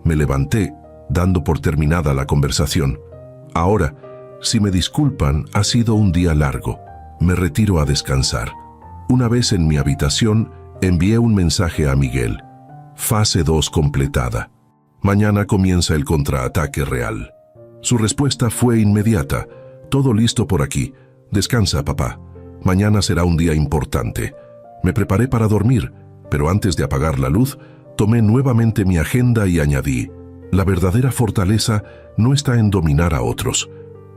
Me levanté, dando por terminada la conversación. Ahora, si me disculpan, ha sido un día largo. Me retiro a descansar. Una vez en mi habitación, envié un mensaje a Miguel. Fase 2 completada. Mañana comienza el contraataque real. Su respuesta fue inmediata. Todo listo por aquí. Descansa, papá. Mañana será un día importante. Me preparé para dormir, pero antes de apagar la luz, tomé nuevamente mi agenda y añadí: la verdadera fortaleza no está en dominar a otros,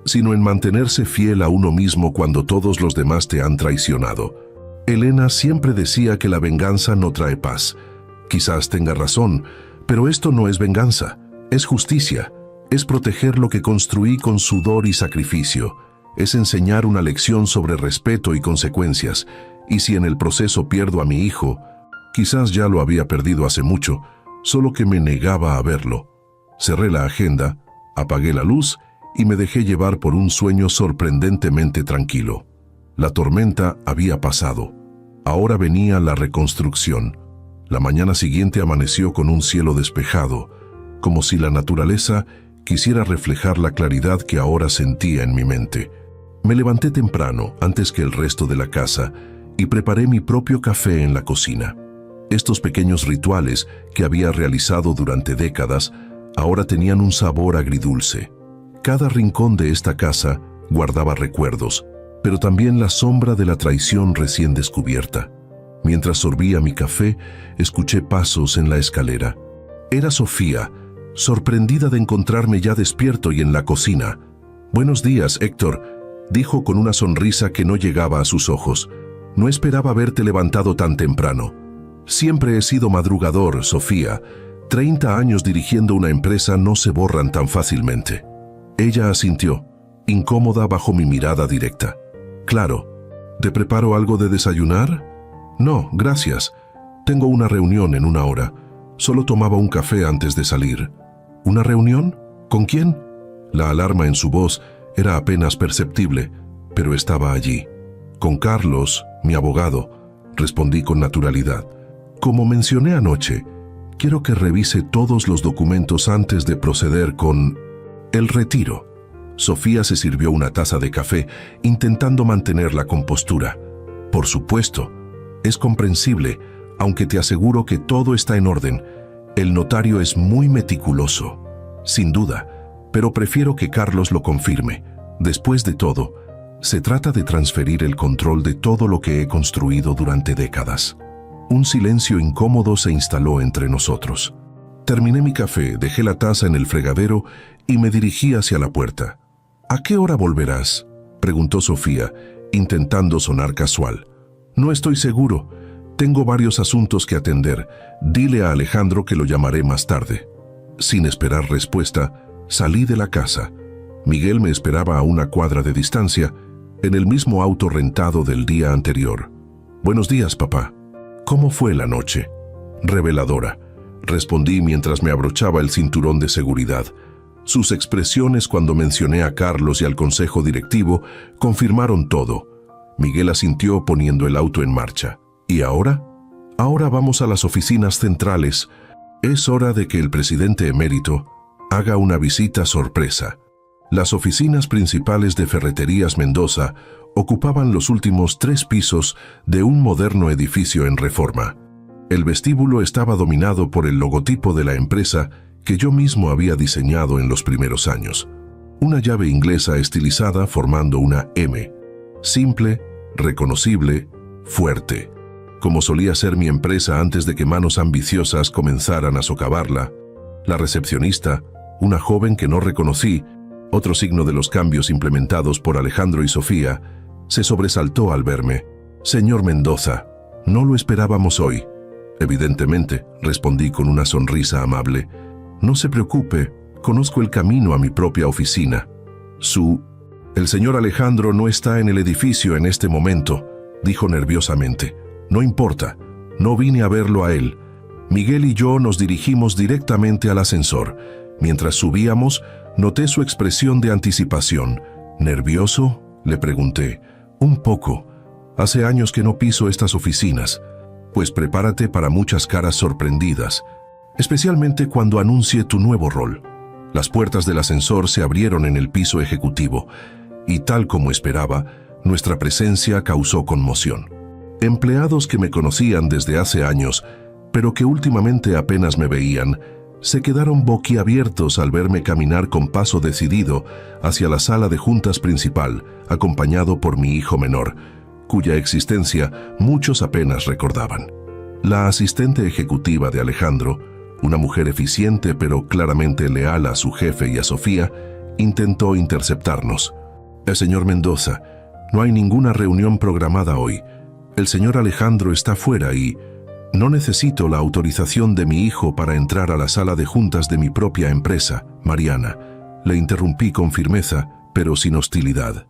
sino en mantenerse fiel a uno mismo cuando todos los demás te han traicionado. Elena siempre decía que la venganza no trae paz. Quizás tenga razón, pero esto no es venganza, es justicia. Es proteger lo que construí con sudor y sacrificio. Es enseñar una lección sobre respeto y consecuencias. Y si en el proceso pierdo a mi hijo, quizás ya lo había perdido hace mucho, solo que me negaba a verlo. Cerré la agenda, apagué la luz y me dejé llevar por un sueño sorprendentemente tranquilo. La tormenta había pasado. Ahora venía la reconstrucción. La mañana siguiente amaneció con un cielo despejado, como si la naturaleza quisiera reflejar la claridad que ahora sentía en mi mente. Me levanté temprano, antes que el resto de la casa, y preparé mi propio café en la cocina. Estos pequeños rituales que había realizado durante décadas ahora tenían un sabor agridulce. Cada rincón de esta casa guardaba recuerdos, pero también la sombra de la traición recién descubierta. Mientras sorbía mi café, escuché pasos en la escalera. Era Sofía, sorprendida de encontrarme ya despierto y en la cocina. «Buenos días, Héctor», dijo con una sonrisa que no llegaba a sus ojos. «No esperaba verte levantado tan temprano». «Siempre he sido madrugador, Sofía. 30 años dirigiendo una empresa no se borran tan fácilmente». Ella asintió, incómoda bajo mi mirada directa. «Claro. ¿Te preparo algo de desayunar?» «No, gracias. Tengo una reunión en 1 hora. Solo tomaba un café antes de salir». «¿Una reunión? ¿Con quién?» La alarma en su voz era apenas perceptible, pero estaba allí. «Con Carlos, mi abogado», respondí con naturalidad. «Como mencioné anoche, quiero que revise todos los documentos antes de proceder con el retiro». Sofía se sirvió una taza de café, intentando mantener la compostura. «Por supuesto. Es comprensible, aunque te aseguro que todo está en orden. El notario es muy meticuloso. Sin duda, pero prefiero que Carlos lo confirme. Después de todo, se trata de transferir el control de todo lo que he construido durante décadas». Un silencio incómodo se instaló entre nosotros. Terminé mi café, dejé la taza en el fregadero y me dirigí hacia la puerta. «¿A qué hora volverás?», preguntó Sofía, intentando sonar casual. «No estoy seguro. Tengo varios asuntos que atender. Dile a Alejandro que lo llamaré más tarde». Sin esperar respuesta, salí de la casa. Miguel me esperaba a 1 cuadra de distancia, en el mismo auto rentado del día anterior. «Buenos días, papá». «¿Cómo fue la noche?». «Reveladora», respondí mientras me abrochaba el cinturón de seguridad. Sus expresiones cuando mencioné a Carlos y al consejo directivo confirmaron todo. Miguel asintió poniendo el auto en marcha. «¿Y ahora?». «Ahora vamos a las oficinas centrales. Es hora de que el presidente emérito haga una visita sorpresa». Las oficinas principales de Ferreterías Mendoza ocupaban los últimos 3 pisos de un moderno edificio en reforma. El vestíbulo estaba dominado por el logotipo de la empresa que yo mismo había diseñado en los primeros años. Una llave inglesa estilizada formando una M. Simple, reconocible, fuerte. Como solía ser mi empresa antes de que manos ambiciosas comenzaran a socavarla. La recepcionista, una joven que no reconocí, otro signo de los cambios implementados por Alejandro y Sofía, se sobresaltó al verme. «Señor Mendoza, no lo esperábamos hoy». «Evidentemente», respondí con una sonrisa amable. «No se preocupe, conozco el camino a mi propia oficina». «El señor Alejandro no está en el edificio en este momento», dijo nerviosamente. No importa, no vine a verlo a él. Miguel y yo nos dirigimos directamente al ascensor. Mientras subíamos, noté su expresión de anticipación. ¿Nervioso?, le pregunté. Un poco. Hace años que no piso estas oficinas. Pues prepárate para muchas caras sorprendidas, especialmente cuando anuncie tu nuevo rol. Las puertas del ascensor se abrieron en el piso ejecutivo, y tal como esperaba, nuestra presencia causó conmoción. Empleados que me conocían desde hace años, pero que últimamente apenas me veían, se quedaron boquiabiertos al verme caminar con paso decidido hacia la sala de juntas principal, acompañado por mi hijo menor, cuya existencia muchos apenas recordaban. La asistente ejecutiva de Alejandro, una mujer eficiente pero claramente leal a su jefe y a Sofía, intentó interceptarnos. Señor Mendoza, no hay ninguna reunión programada hoy. El señor Alejandro está fuera y no necesito la autorización de mi hijo para entrar a la sala de juntas de mi propia empresa, Mariana. Le interrumpí con firmeza, pero sin hostilidad.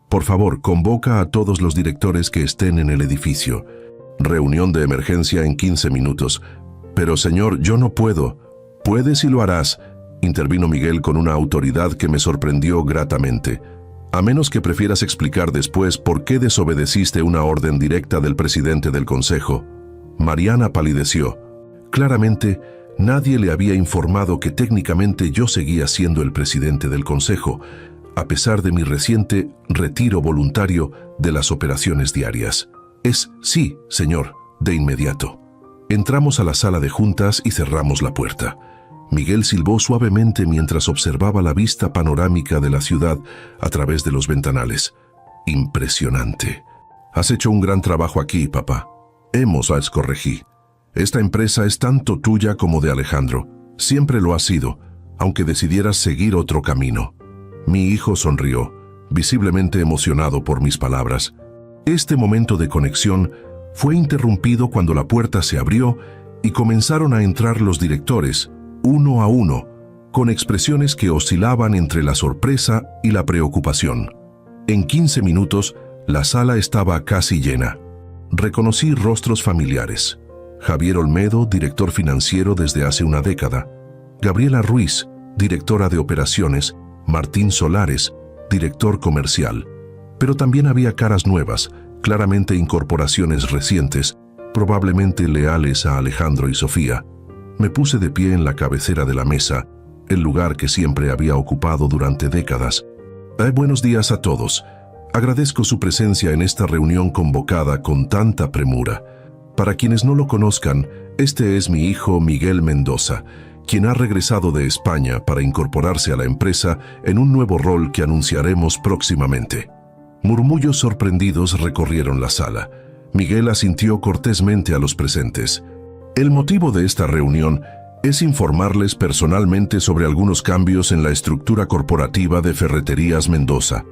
Por favor, convoca a todos los directores que estén en el edificio. Reunión de emergencia en 15 minutos. Pero señor, yo no puedo. Puedes y lo harás, intervino Miguel con una autoridad que me sorprendió gratamente. A menos que prefieras explicar después por qué desobedeciste una orden directa del presidente del consejo. Mariana palideció. Claramente, nadie le había informado que técnicamente yo seguía siendo el presidente del consejo, a pesar de mi reciente retiro voluntario de las operaciones diarias. Sí, señor, de inmediato. Entramos a la sala de juntas y cerramos la puerta. Miguel silbó suavemente mientras observaba la vista panorámica de la ciudad a través de los ventanales. Impresionante. Has hecho un gran trabajo aquí, papá. Corregí. Esta empresa es tanto tuya como de Alejandro. Siempre lo ha sido, aunque decidieras seguir otro camino. Mi hijo sonrió, visiblemente emocionado por mis palabras. Este momento de conexión fue interrumpido cuando la puerta se abrió y comenzaron a entrar los directores, uno a uno, con expresiones que oscilaban entre la sorpresa y la preocupación. En 15 minutos, la sala estaba casi llena. Reconocí rostros familiares. Javier Olmedo, director financiero desde hace una década. Gabriela Ruiz, directora de operaciones. Martín Solares, director comercial. Pero también había caras nuevas, claramente incorporaciones recientes, probablemente leales a Alejandro y Sofía. Me puse de pie en la cabecera de la mesa, el lugar que siempre había ocupado durante décadas. Buenos días a todos. Agradezco su presencia en esta reunión convocada con tanta premura. Para quienes no lo conozcan, este es mi hijo Miguel Mendoza, quien ha regresado de España para incorporarse a la empresa en un nuevo rol que anunciaremos próximamente. Murmullos sorprendidos recorrieron la sala. Miguel asintió cortésmente a los presentes. El motivo de esta reunión es informarles personalmente sobre algunos cambios en la estructura corporativa de Ferreterías Mendoza.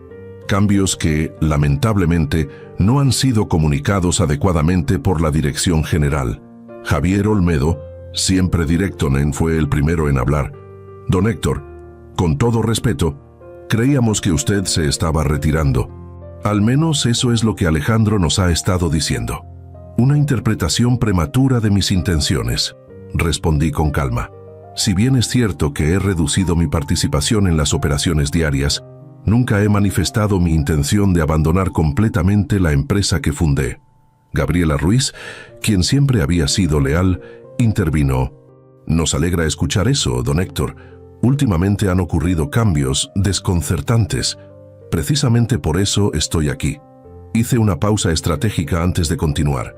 Cambios que, lamentablemente, no han sido comunicados adecuadamente por la dirección general. Javier Olmedo, siempre directo, fue el primero en hablar. Don Héctor, con todo respeto, creíamos que usted se estaba retirando. Al menos eso es lo que Alejandro nos ha estado diciendo. Una interpretación prematura de mis intenciones, respondí con calma. Si bien es cierto que he reducido mi participación en las operaciones diarias, nunca he manifestado mi intención de abandonar completamente la empresa que fundé. Gabriela Ruiz, quien siempre había sido leal, intervino. Nos alegra escuchar eso, don Héctor. Últimamente han ocurrido cambios desconcertantes. Precisamente por eso estoy aquí. Hice una pausa estratégica antes de continuar.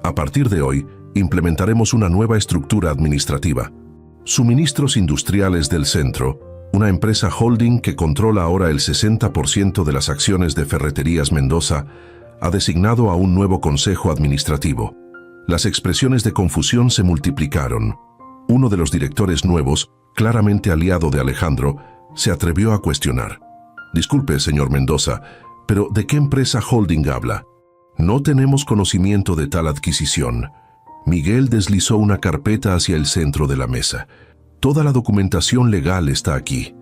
A partir de hoy, implementaremos una nueva estructura administrativa. Suministros Industriales del Centro, una empresa holding que controla ahora el 60% de las acciones de Ferreterías Mendoza, ha designado a un nuevo consejo administrativo. Las expresiones de confusión se multiplicaron. Uno de los directores nuevos, claramente aliado de Alejandro, se atrevió a cuestionar. Disculpe, señor Mendoza, pero ¿de qué empresa holding habla? No tenemos conocimiento de tal adquisición. Miguel deslizó una carpeta hacia el centro de la mesa. Toda la documentación legal está aquí.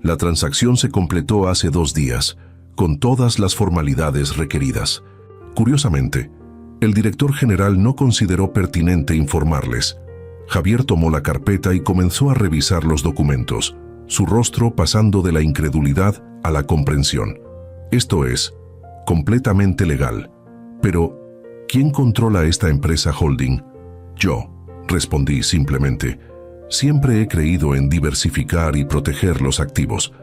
La transacción se completó hace 2 días, con todas las formalidades requeridas. Curiosamente, El director general no consideró pertinente informarles. Javier tomó la carpeta y comenzó a revisar los documentos, su rostro pasando de la incredulidad a la comprensión. Esto es, completamente legal. Pero, ¿quién controla esta empresa holding? Yo, respondí simplemente. Siempre he creído en diversificar y proteger los activos.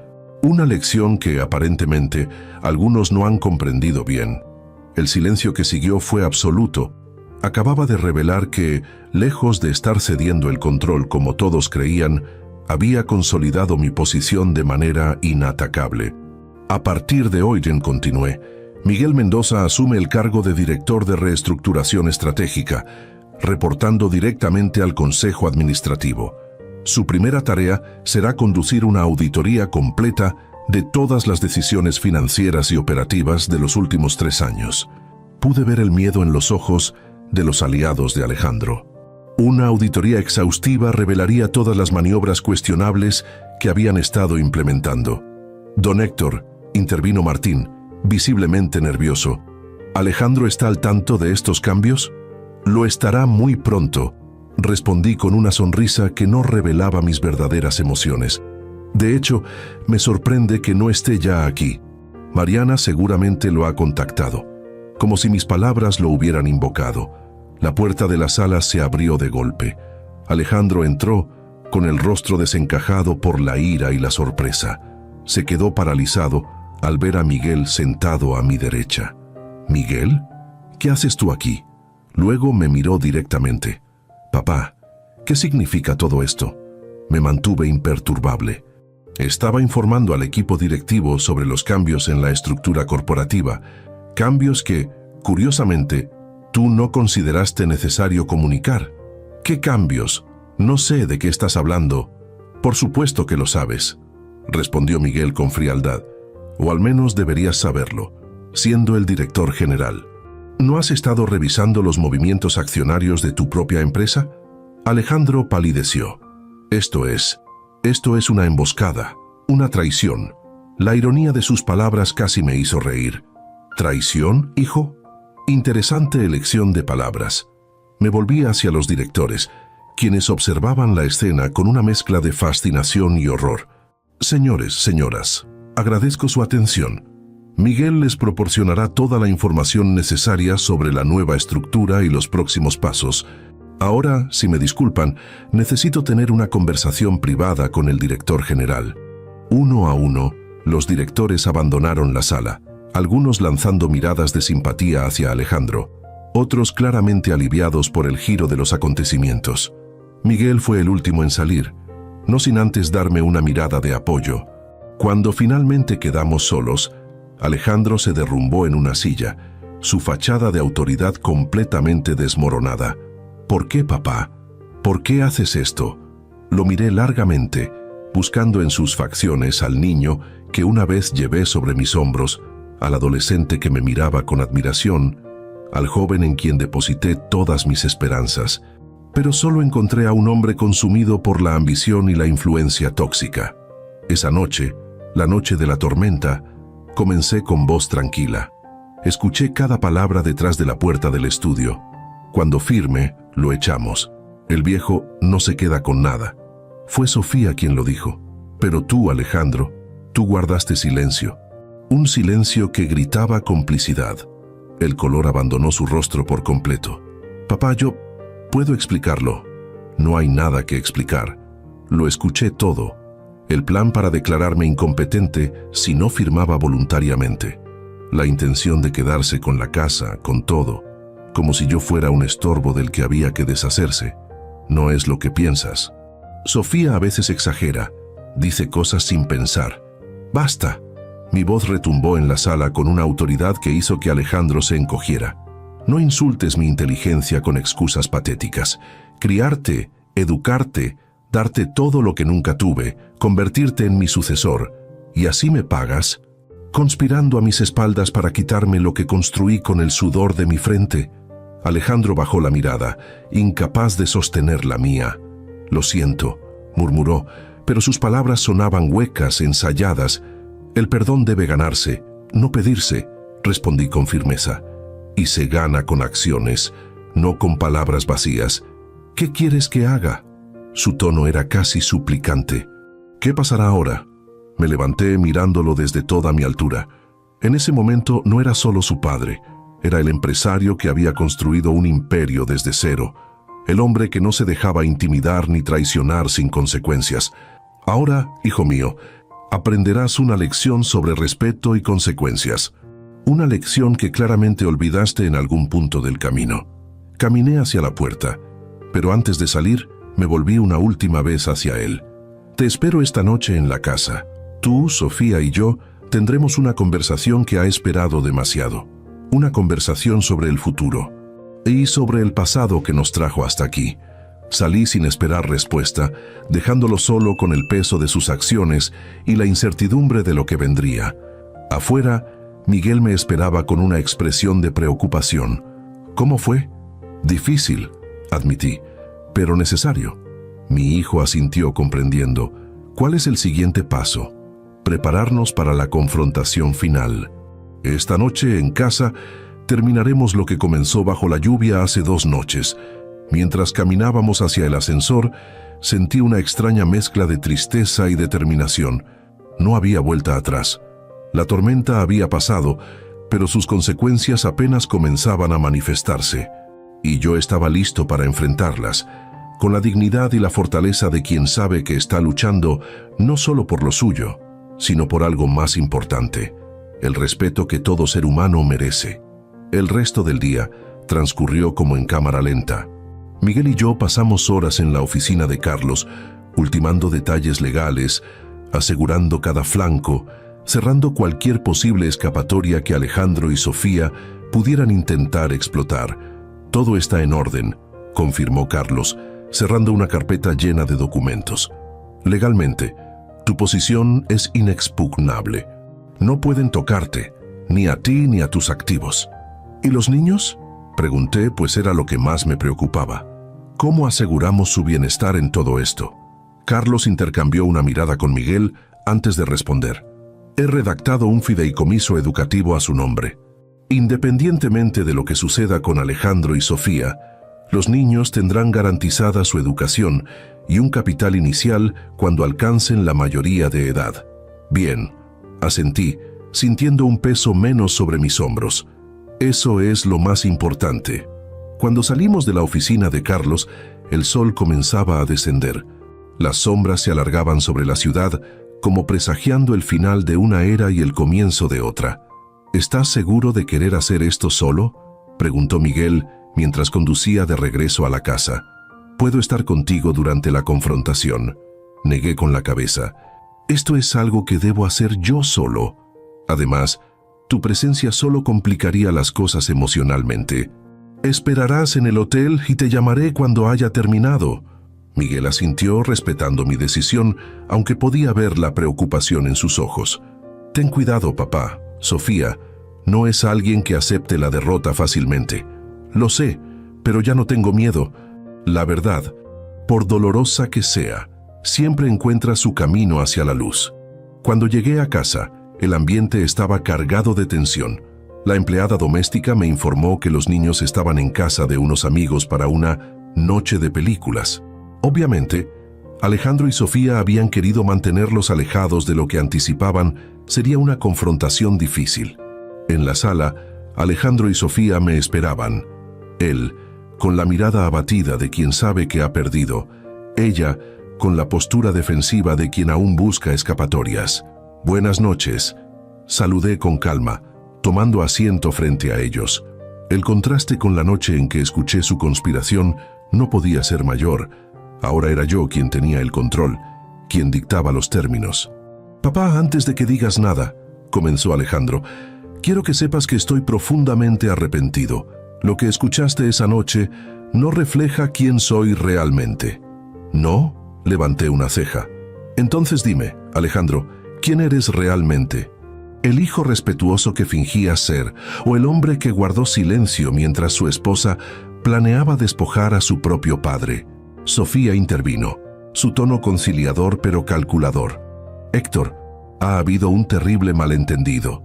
Una lección que, aparentemente, algunos no han comprendido bien. El silencio que siguió fue absoluto. Acababa de revelar que, lejos de estar cediendo el control como todos creían, había consolidado mi posición de manera inatacable. A partir de hoy, continué, Miguel Mendoza asume el cargo de director de reestructuración estratégica, reportando directamente al Consejo Administrativo. Su primera tarea será conducir una auditoría completa de todas las decisiones financieras y operativas de los últimos 3 años. Pude ver el miedo en los ojos de los aliados de Alejandro. Una auditoría exhaustiva revelaría todas las maniobras cuestionables que habían estado implementando. Don Héctor, intervino Martín, visiblemente nervioso. ¿Alejandro está al tanto de estos cambios? Lo estará muy pronto, respondí con una sonrisa que no revelaba mis verdaderas emociones. De hecho, me sorprende que no esté ya aquí. Mariana seguramente lo ha contactado, como si mis palabras lo hubieran invocado. La puerta de la sala se abrió de golpe. Alejandro entró, con el rostro desencajado por la ira y la sorpresa. Se quedó paralizado al ver a Miguel sentado a mi derecha. «¿Miguel? ¿Qué haces tú aquí?» Luego me miró directamente. «Papá, ¿qué significa todo esto?» Me mantuve imperturbable. Estaba informando al equipo directivo sobre los cambios en la estructura corporativa, cambios que, curiosamente, tú no consideraste necesario comunicar. ¿Qué cambios? No sé de qué estás hablando. Por supuesto que lo sabes, respondió Miguel con frialdad. O al menos deberías saberlo, siendo el director general. ¿No has estado revisando los movimientos accionarios de tu propia empresa? Alejandro palideció. Esto es una emboscada, una traición. La ironía de sus palabras casi me hizo reír. ¿Traición, hijo? Interesante elección de palabras. Me volví hacia los directores, quienes observaban la escena con una mezcla de fascinación y horror. Señores, señoras, agradezco su atención. Miguel les proporcionará toda la información necesaria sobre la nueva estructura y los próximos pasos. Ahora, si me disculpan, necesito tener una conversación privada con el director general. Uno a uno, los directores abandonaron la sala, algunos lanzando miradas de simpatía hacia Alejandro, otros claramente aliviados por el giro de los acontecimientos. Miguel fue el último en salir, no sin antes darme una mirada de apoyo. Cuando finalmente quedamos solos, Alejandro se derrumbó en una silla, su fachada de autoridad completamente desmoronada. ¿Por qué, papá? ¿Por qué haces esto? Lo miré largamente, buscando en sus facciones al niño que una vez llevé sobre mis hombros, al adolescente que me miraba con admiración, al joven en quien deposité todas mis esperanzas, pero solo encontré a un hombre consumido por la ambición y la influencia tóxica. Esa noche, la noche de la tormenta, comencé con voz tranquila. Escuché cada palabra detrás de la puerta del estudio. Cuando firme, lo echamos. El viejo no se queda con nada. Fue Sofía quien lo dijo. Pero tú, Alejandro, tú guardaste silencio. Un silencio que gritaba complicidad. El color abandonó su rostro por completo. Papá, yo puedo explicarlo. No hay nada que explicar. Lo escuché todo. El plan para declararme incompetente si no firmaba voluntariamente. La intención de quedarse con la casa, con todo, como si yo fuera un estorbo del que había que deshacerse. No es lo que piensas. Sofía a veces exagera, dice cosas sin pensar. ¡Basta! Mi voz retumbó en la sala con una autoridad que hizo que Alejandro se encogiera. No insultes mi inteligencia con excusas patéticas. Criarte, educarte, darte todo lo que nunca tuve, convertirte en mi sucesor, y así me pagas, conspirando a mis espaldas para quitarme lo que construí con el sudor de mi frente. Alejandro bajó la mirada, incapaz de sostener la mía. Lo siento, murmuró, pero sus palabras sonaban huecas, ensayadas. El perdón debe ganarse, no pedirse, respondí con firmeza. y se gana con acciones, no con palabras vacías. ¿Qué quieres que haga? Su tono era casi suplicante. ¿Qué pasará ahora? Me levanté mirándolo desde toda mi altura. En ese momento no era solo su padre, era el empresario que había construido un imperio desde cero, el hombre que no se dejaba intimidar ni traicionar sin consecuencias. Ahora, hijo mío, aprenderás una lección sobre respeto y consecuencias. Una lección que claramente olvidaste en algún punto del camino. Caminé hacia la puerta, pero antes de salir, me volví una última vez hacia él. Te espero esta noche en la casa. Tú, Sofía y yo tendremos una conversación que ha esperado demasiado. Una conversación sobre el futuro y sobre el pasado que nos trajo hasta aquí. Salí sin esperar respuesta, dejándolo solo con el peso de sus acciones y la incertidumbre de lo que vendría. Afuera, Miguel me esperaba con una expresión de preocupación. ¿Cómo fue? Difícil, admití, pero necesario. Mi hijo asintió comprendiendo. ¿Cuál es el siguiente paso? Prepararnos para la confrontación final. Esta noche en casa terminaremos lo que comenzó bajo la lluvia hace 2 noches. Mientras caminábamos hacia el ascensor, sentí una extraña mezcla de tristeza y determinación. No había vuelta atrás. La tormenta había pasado, pero sus consecuencias apenas comenzaban a manifestarse. Y yo estaba listo para enfrentarlas, con la dignidad y la fortaleza de quien sabe que está luchando no solo por lo suyo, sino por algo más importante, el respeto que todo ser humano merece. El resto del día transcurrió como en cámara lenta. Miguel y yo pasamos horas en la oficina de Carlos, ultimando detalles legales, asegurando cada flanco, cerrando cualquier posible escapatoria que Alejandro y Sofía pudieran intentar explotar. Todo está en orden, confirmó Carlos, cerrando una carpeta llena de documentos. Legalmente, tu posición es inexpugnable. No pueden tocarte, ni a ti ni a tus activos. ¿Y los niños? Pregunté, pues era lo que más me preocupaba. ¿Cómo aseguramos su bienestar en todo esto? Carlos intercambió una mirada con Miguel antes de responder. He redactado un fideicomiso educativo a su nombre. Independientemente de lo que suceda con Alejandro y Sofía, los niños tendrán garantizada su educación y un capital inicial cuando alcancen la mayoría de edad. Bien, asentí, sintiendo un peso menos sobre mis hombros. Eso es lo más importante. Cuando salimos de la oficina de Carlos, el sol comenzaba a descender. Las sombras se alargaban sobre la ciudad, como presagiando el final de una era y el comienzo de otra. ¿Estás seguro de querer hacer esto solo?, preguntó Miguel mientras conducía de regreso a la casa. Puedo estar contigo durante la confrontación. Negué con la cabeza. Esto es algo que debo hacer yo solo. Además, tu presencia solo complicaría las cosas emocionalmente. Esperarás en el hotel y te llamaré cuando haya terminado. Miguel asintió respetando mi decisión, aunque podía ver la preocupación en sus ojos. Ten cuidado, papá. Sofía no es alguien que acepte la derrota fácilmente. Lo sé, pero ya no tengo miedo. La verdad, por dolorosa que sea, siempre encuentra su camino hacia la luz. Cuando llegué a casa, el ambiente estaba cargado de tensión. La empleada doméstica me informó que los niños estaban en casa de unos amigos para una noche de películas. Obviamente, Alejandro y Sofía habían querido mantenerlos alejados de lo que anticipaban sería una confrontación difícil. En la sala, Alejandro y Sofía me esperaban. Él, con la mirada abatida de quien sabe que ha perdido. Ella, con la postura defensiva de quien aún busca escapatorias. Buenas noches. Saludé con calma, tomando asiento frente a ellos. El contraste con la noche en que escuché su conspiración no podía ser mayor. Ahora era yo quien tenía el control, quien dictaba los términos. Papá, antes de que digas nada, comenzó Alejandro, quiero que sepas que estoy profundamente arrepentido. Lo que escuchaste esa noche no refleja quién soy realmente. ¿No? Levanté una ceja. Entonces dime, Alejandro, ¿quién eres realmente? ¿El hijo respetuoso que fingías ser o el hombre que guardó silencio mientras su esposa planeaba despojar a su propio padre? Sofía intervino, su tono conciliador pero calculador. Héctor, ha habido un terrible malentendido.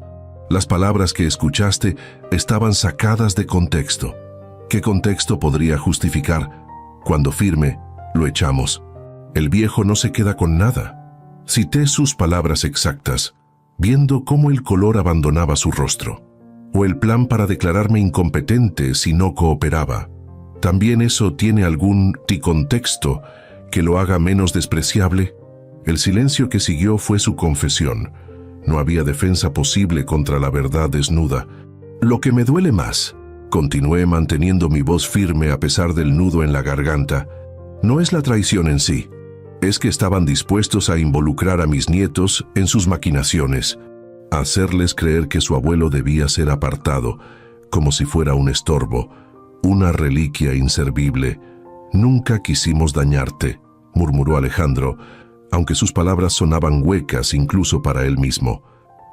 Las palabras que escuchaste estaban sacadas de contexto. ¿Qué contexto podría justificar? Cuando firme, lo echamos. El viejo no se queda con nada. Cité sus palabras exactas, viendo cómo el color abandonaba su rostro. O el plan para declararme incompetente si no cooperaba. ¿También eso tiene algún contexto que lo haga menos despreciable? El silencio que siguió fue su confesión. No había defensa posible contra la verdad desnuda. Lo que me duele más, continué manteniendo mi voz firme a pesar del nudo en la garganta, no es la traición en sí. Es que estaban dispuestos a involucrar a mis nietos en sus maquinaciones, a hacerles creer que su abuelo debía ser apartado, como si fuera un estorbo, una reliquia inservible. Nunca quisimos dañarte, murmuró Alejandro, aunque sus palabras sonaban huecas incluso para él mismo.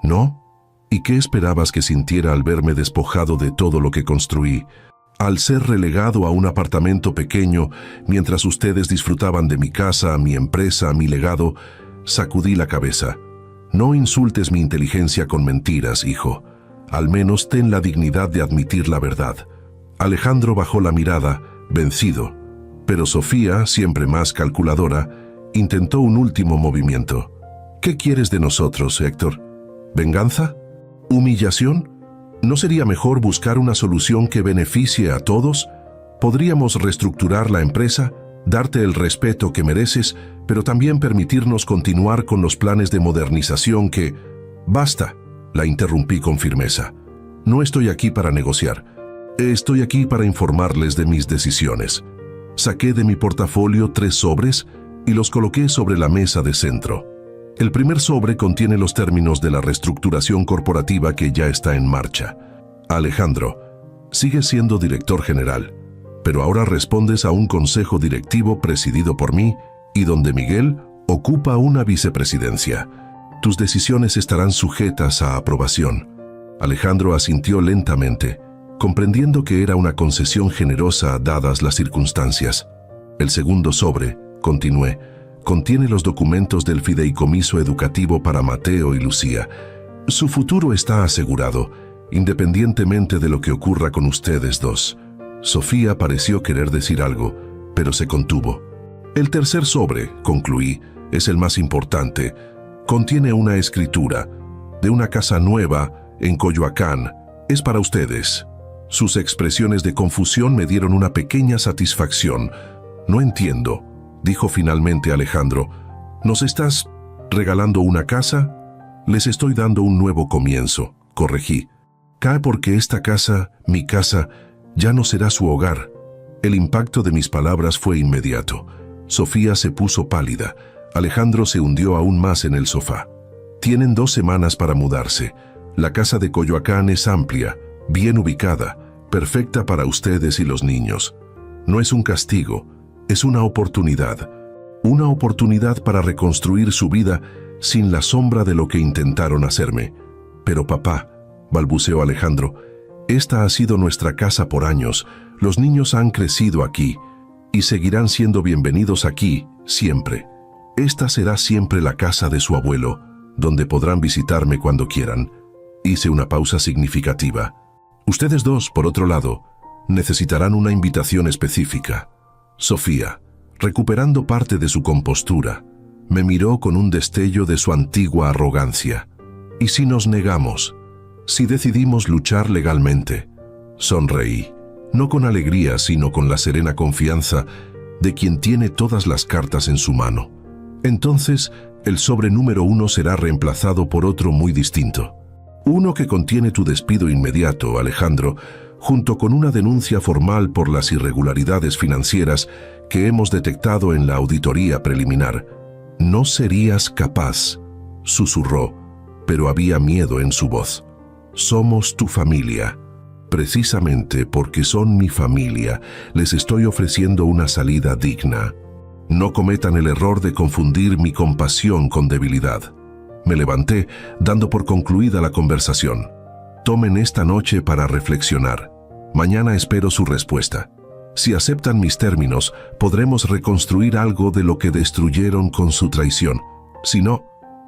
¿No? ¿Y qué esperabas que sintiera al verme despojado de todo lo que construí? Al ser relegado a un apartamento pequeño, mientras ustedes disfrutaban de mi casa, mi empresa, mi legado, sacudí la cabeza. No insultes mi inteligencia con mentiras, hijo. Al menos ten la dignidad de admitir la verdad. Alejandro bajó la mirada, vencido. Pero Sofía, siempre más calculadora, intentó un último movimiento. ¿Qué quieres de nosotros, Héctor? ¿Venganza? ¿Humillación? ¿No sería mejor buscar una solución que beneficie a todos? Podríamos reestructurar la empresa, darte el respeto que mereces, pero también permitirnos continuar con los planes de modernización que... ¡Basta!, la interrumpí con firmeza. No estoy aquí para negociar. Estoy aquí para informarles de mis decisiones. Saqué de mi portafolio 3 sobres y los coloqué sobre la mesa de centro. El primer sobre contiene los términos de la reestructuración corporativa que ya está en marcha. Alejandro, sigues siendo director general, pero ahora respondes a un consejo directivo presidido por mí y donde Miguel ocupa una vicepresidencia. Tus decisiones estarán sujetas a aprobación. Alejandro asintió lentamente, comprendiendo que era una concesión generosa dadas las circunstancias. El segundo sobre, continué, contiene los documentos del fideicomiso educativo para Mateo y Lucía. Su futuro está asegurado, independientemente de lo que ocurra con ustedes dos. Sofía pareció querer decir algo, pero se contuvo. El tercer sobre, concluí, es el más importante. Contiene una escritura de una casa nueva en Coyoacán. Es para ustedes. Sus expresiones de confusión me dieron una pequeña satisfacción. No entiendo, dijo finalmente Alejandro. ¿Nos estás regalando una casa? Les estoy dando un nuevo comienzo, corregí. Cae porque esta casa, mi casa, ya no será su hogar. El impacto de mis palabras fue inmediato. Sofía se puso pálida. Alejandro se hundió aún más en el sofá. Tienen 2 semanas para mudarse. La casa de Coyoacán es amplia, bien ubicada, perfecta para ustedes y los niños. No es un castigo, es una oportunidad. Una oportunidad para reconstruir su vida sin la sombra de lo que intentaron hacerme. Pero papá, balbuceó Alejandro, esta ha sido nuestra casa por años. Los niños han crecido aquí y seguirán siendo bienvenidos aquí, siempre. Esta será siempre la casa de su abuelo, donde podrán visitarme cuando quieran. Hice una pausa significativa. Ustedes dos, por otro lado, necesitarán una invitación específica. Sofía, recuperando parte de su compostura, me miró con un destello de su antigua arrogancia. ¿Y si nos negamos? Si decidimos luchar legalmente. Sonreí, no con alegría, sino con la serena confianza de quien tiene todas las cartas en su mano. Entonces, el sobre número 1 será reemplazado por otro muy distinto. Uno que contiene tu despido inmediato, Alejandro, junto con una denuncia formal por las irregularidades financieras que hemos detectado en la auditoría preliminar. No serías capaz, susurró, pero había miedo en su voz. Somos tu familia. Precisamente porque son mi familia, les estoy ofreciendo una salida digna. No cometan el error de confundir mi compasión con debilidad. Me levanté, dando por concluida la conversación. Tomen esta noche para reflexionar. Mañana espero su respuesta. Si aceptan mis términos, podremos reconstruir algo de lo que destruyeron con su traición. Si no,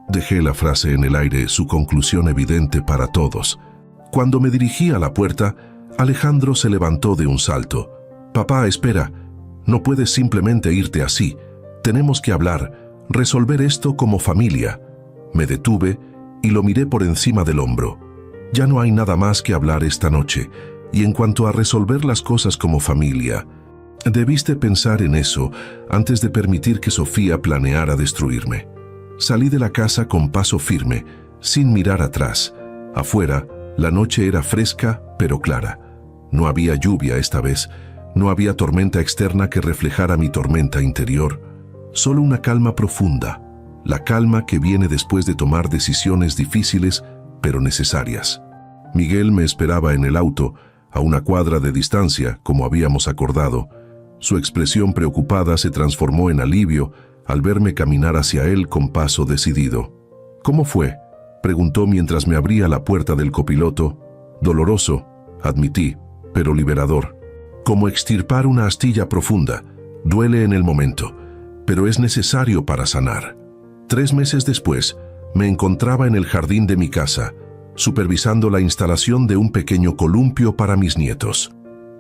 Dejé la frase en el aire, su conclusión evidente para todos. Cuando me dirigí a la puerta, Alejandro se levantó de un salto. «Papá, espera. No puedes simplemente irte así. Tenemos que hablar, resolver esto como familia». Me detuve y lo miré por encima del hombro. «Ya no hay nada más que hablar esta noche. Y en cuanto a resolver las cosas como familia, debiste pensar en eso antes de permitir que Sofía planeara destruirme». Salí de la casa con paso firme, sin mirar atrás. Afuera, la noche era fresca, pero clara. No había lluvia esta vez, no había tormenta externa que reflejara mi tormenta interior. Solo una calma profunda, la calma que viene después de tomar decisiones difíciles, pero necesarias. Miguel me esperaba en el auto, a una cuadra de distancia, como habíamos acordado. Su expresión preocupada se transformó en alivio al verme caminar hacia él con paso decidido. «¿Cómo fue?», preguntó mientras me abría la puerta del copiloto. «Doloroso», admití, «pero liberador. Como extirpar una astilla profunda. Duele en el momento, pero es necesario para sanar». 3 meses después, me encontraba en el jardín de mi casa, supervisando la instalación de un pequeño columpio para mis nietos.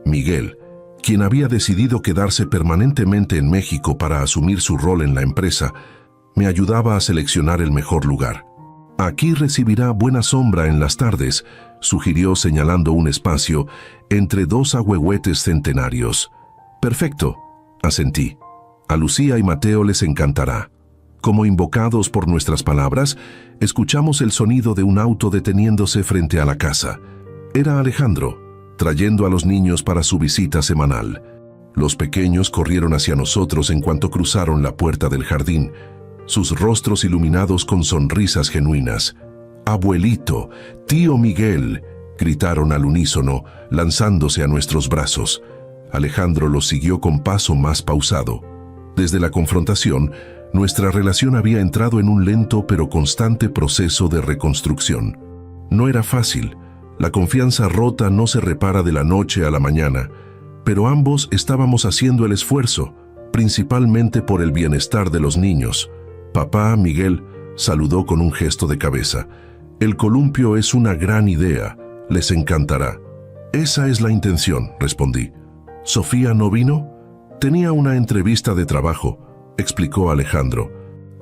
Miguel, quien había decidido quedarse permanentemente en México para asumir su rol en la empresa, me ayudaba a seleccionar el mejor lugar. «Aquí recibirá buena sombra en las tardes», sugirió señalando un espacio entre 2 ahuehuetes centenarios. «Perfecto», asentí. «A Lucía y Mateo les encantará». Como invocados por nuestras palabras, escuchamos el sonido de un auto deteniéndose frente a la casa. Era Alejandro, trayendo a los niños para su visita semanal. Los pequeños corrieron hacia nosotros en cuanto cruzaron la puerta del jardín, sus rostros iluminados con sonrisas genuinas. «Abuelito, tío Miguel», gritaron al unísono, lanzándose a nuestros brazos. Alejandro los siguió con paso más pausado. Desde la confrontación, nuestra relación había entrado en un lento pero constante proceso de reconstrucción. No era fácil. La confianza rota no se repara de la noche a la mañana, pero ambos estábamos haciendo el esfuerzo, principalmente por el bienestar de los niños. Papá, Miguel, saludó con un gesto de cabeza. «El columpio es una gran idea, les encantará». «Esa es la intención», respondí. «¿Sofía no vino?» «Tenía una entrevista de trabajo», explicó Alejandro.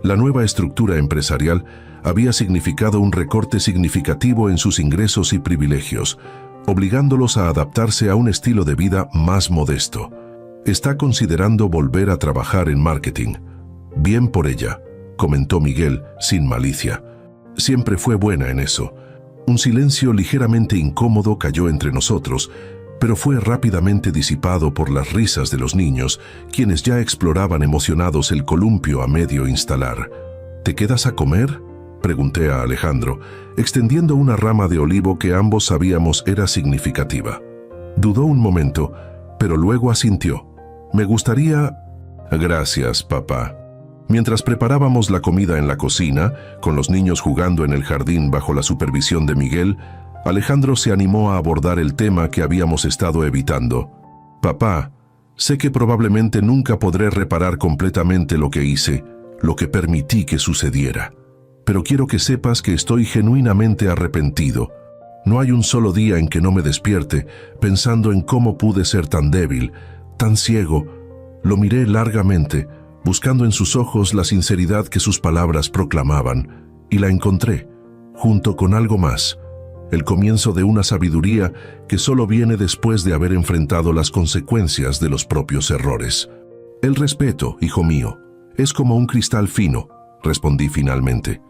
La nueva estructura empresarial había significado un recorte significativo en sus ingresos y privilegios, obligándolos a adaptarse a un estilo de vida más modesto. «Está considerando volver a trabajar en marketing». «Bien por ella», comentó Miguel sin malicia. Siempre fue buena en eso. Un silencio ligeramente incómodo cayó entre nosotros, pero fue rápidamente disipado por las risas de los niños, quienes ya exploraban emocionados el columpio a medio instalar. «¿Te quedas a comer?», pregunté a Alejandro, extendiendo una rama de olivo que ambos sabíamos era significativa. Dudó un momento, pero luego asintió. «Me gustaría...». «Gracias, papá». Mientras preparábamos la comida en la cocina, con los niños jugando en el jardín bajo la supervisión de Miguel, Alejandro se animó a abordar el tema que habíamos estado evitando. «Papá, sé que probablemente nunca podré reparar completamente lo que hice, lo que permití que sucediera. Pero quiero que sepas que estoy genuinamente arrepentido. No hay un solo día en que no me despierte pensando en cómo pude ser tan débil, tan ciego». Lo miré largamente, buscando en sus ojos la sinceridad que sus palabras proclamaban, y la encontré, junto con algo más, el comienzo de una sabiduría que solo viene después de haber enfrentado las consecuencias de los propios errores. «El respeto, hijo mío, es como un cristal fino», respondí finalmente.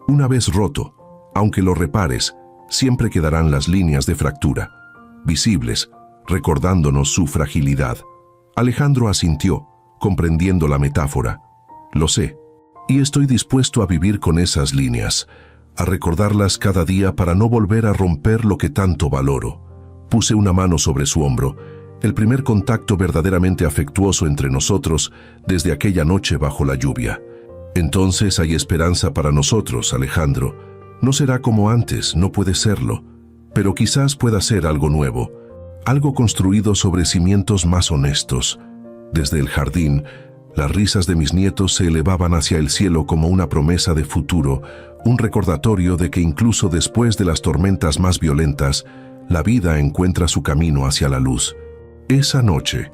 «Una vez roto, aunque lo repares, siempre quedarán las líneas de fractura, visibles, recordándonos su fragilidad». Alejandro asintió, comprendiendo la metáfora. «Lo sé, y estoy dispuesto a vivir con esas líneas, a recordarlas cada día para no volver a romper lo que tanto valoro». Puse una mano sobre su hombro, el primer contacto verdaderamente afectuoso entre nosotros desde aquella noche bajo la lluvia. «Entonces hay esperanza para nosotros, Alejandro. No será como antes, no puede serlo, pero quizás pueda ser algo nuevo, algo construido sobre cimientos más honestos». Desde el jardín, Las risas de mis nietos se elevaban hacia el cielo como una promesa de futuro, un recordatorio de que incluso después de las tormentas más violentas, la vida encuentra su camino hacia la luz. Esa noche,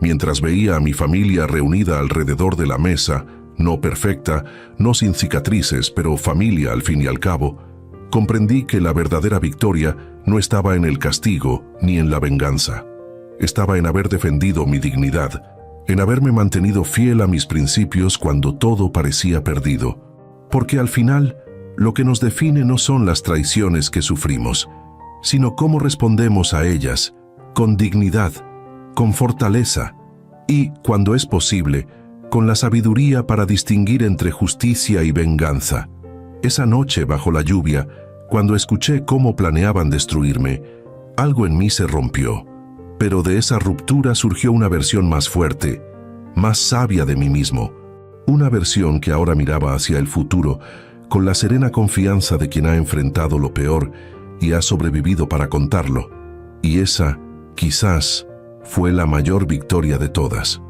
mientras veía a mi familia reunida alrededor de la mesa, no perfecta, no sin cicatrices, pero familia al fin y al cabo, comprendí que la verdadera victoria no estaba en el castigo ni en la venganza. Estaba en haber defendido mi dignidad, en haberme mantenido fiel a mis principios cuando todo parecía perdido. Porque al final, lo que nos define no son las traiciones que sufrimos, sino cómo respondemos a ellas, con dignidad, con fortaleza y, cuando es posible, con la sabiduría para distinguir entre justicia y venganza. Esa noche bajo la lluvia, cuando escuché cómo planeaban destruirme, algo en mí se rompió, pero de esa ruptura surgió una versión más fuerte, más sabia de mí mismo, una versión que ahora miraba hacia el futuro con la serena confianza de quien ha enfrentado lo peor y ha sobrevivido para contarlo. Y esa, quizás, fue la mayor victoria de todas.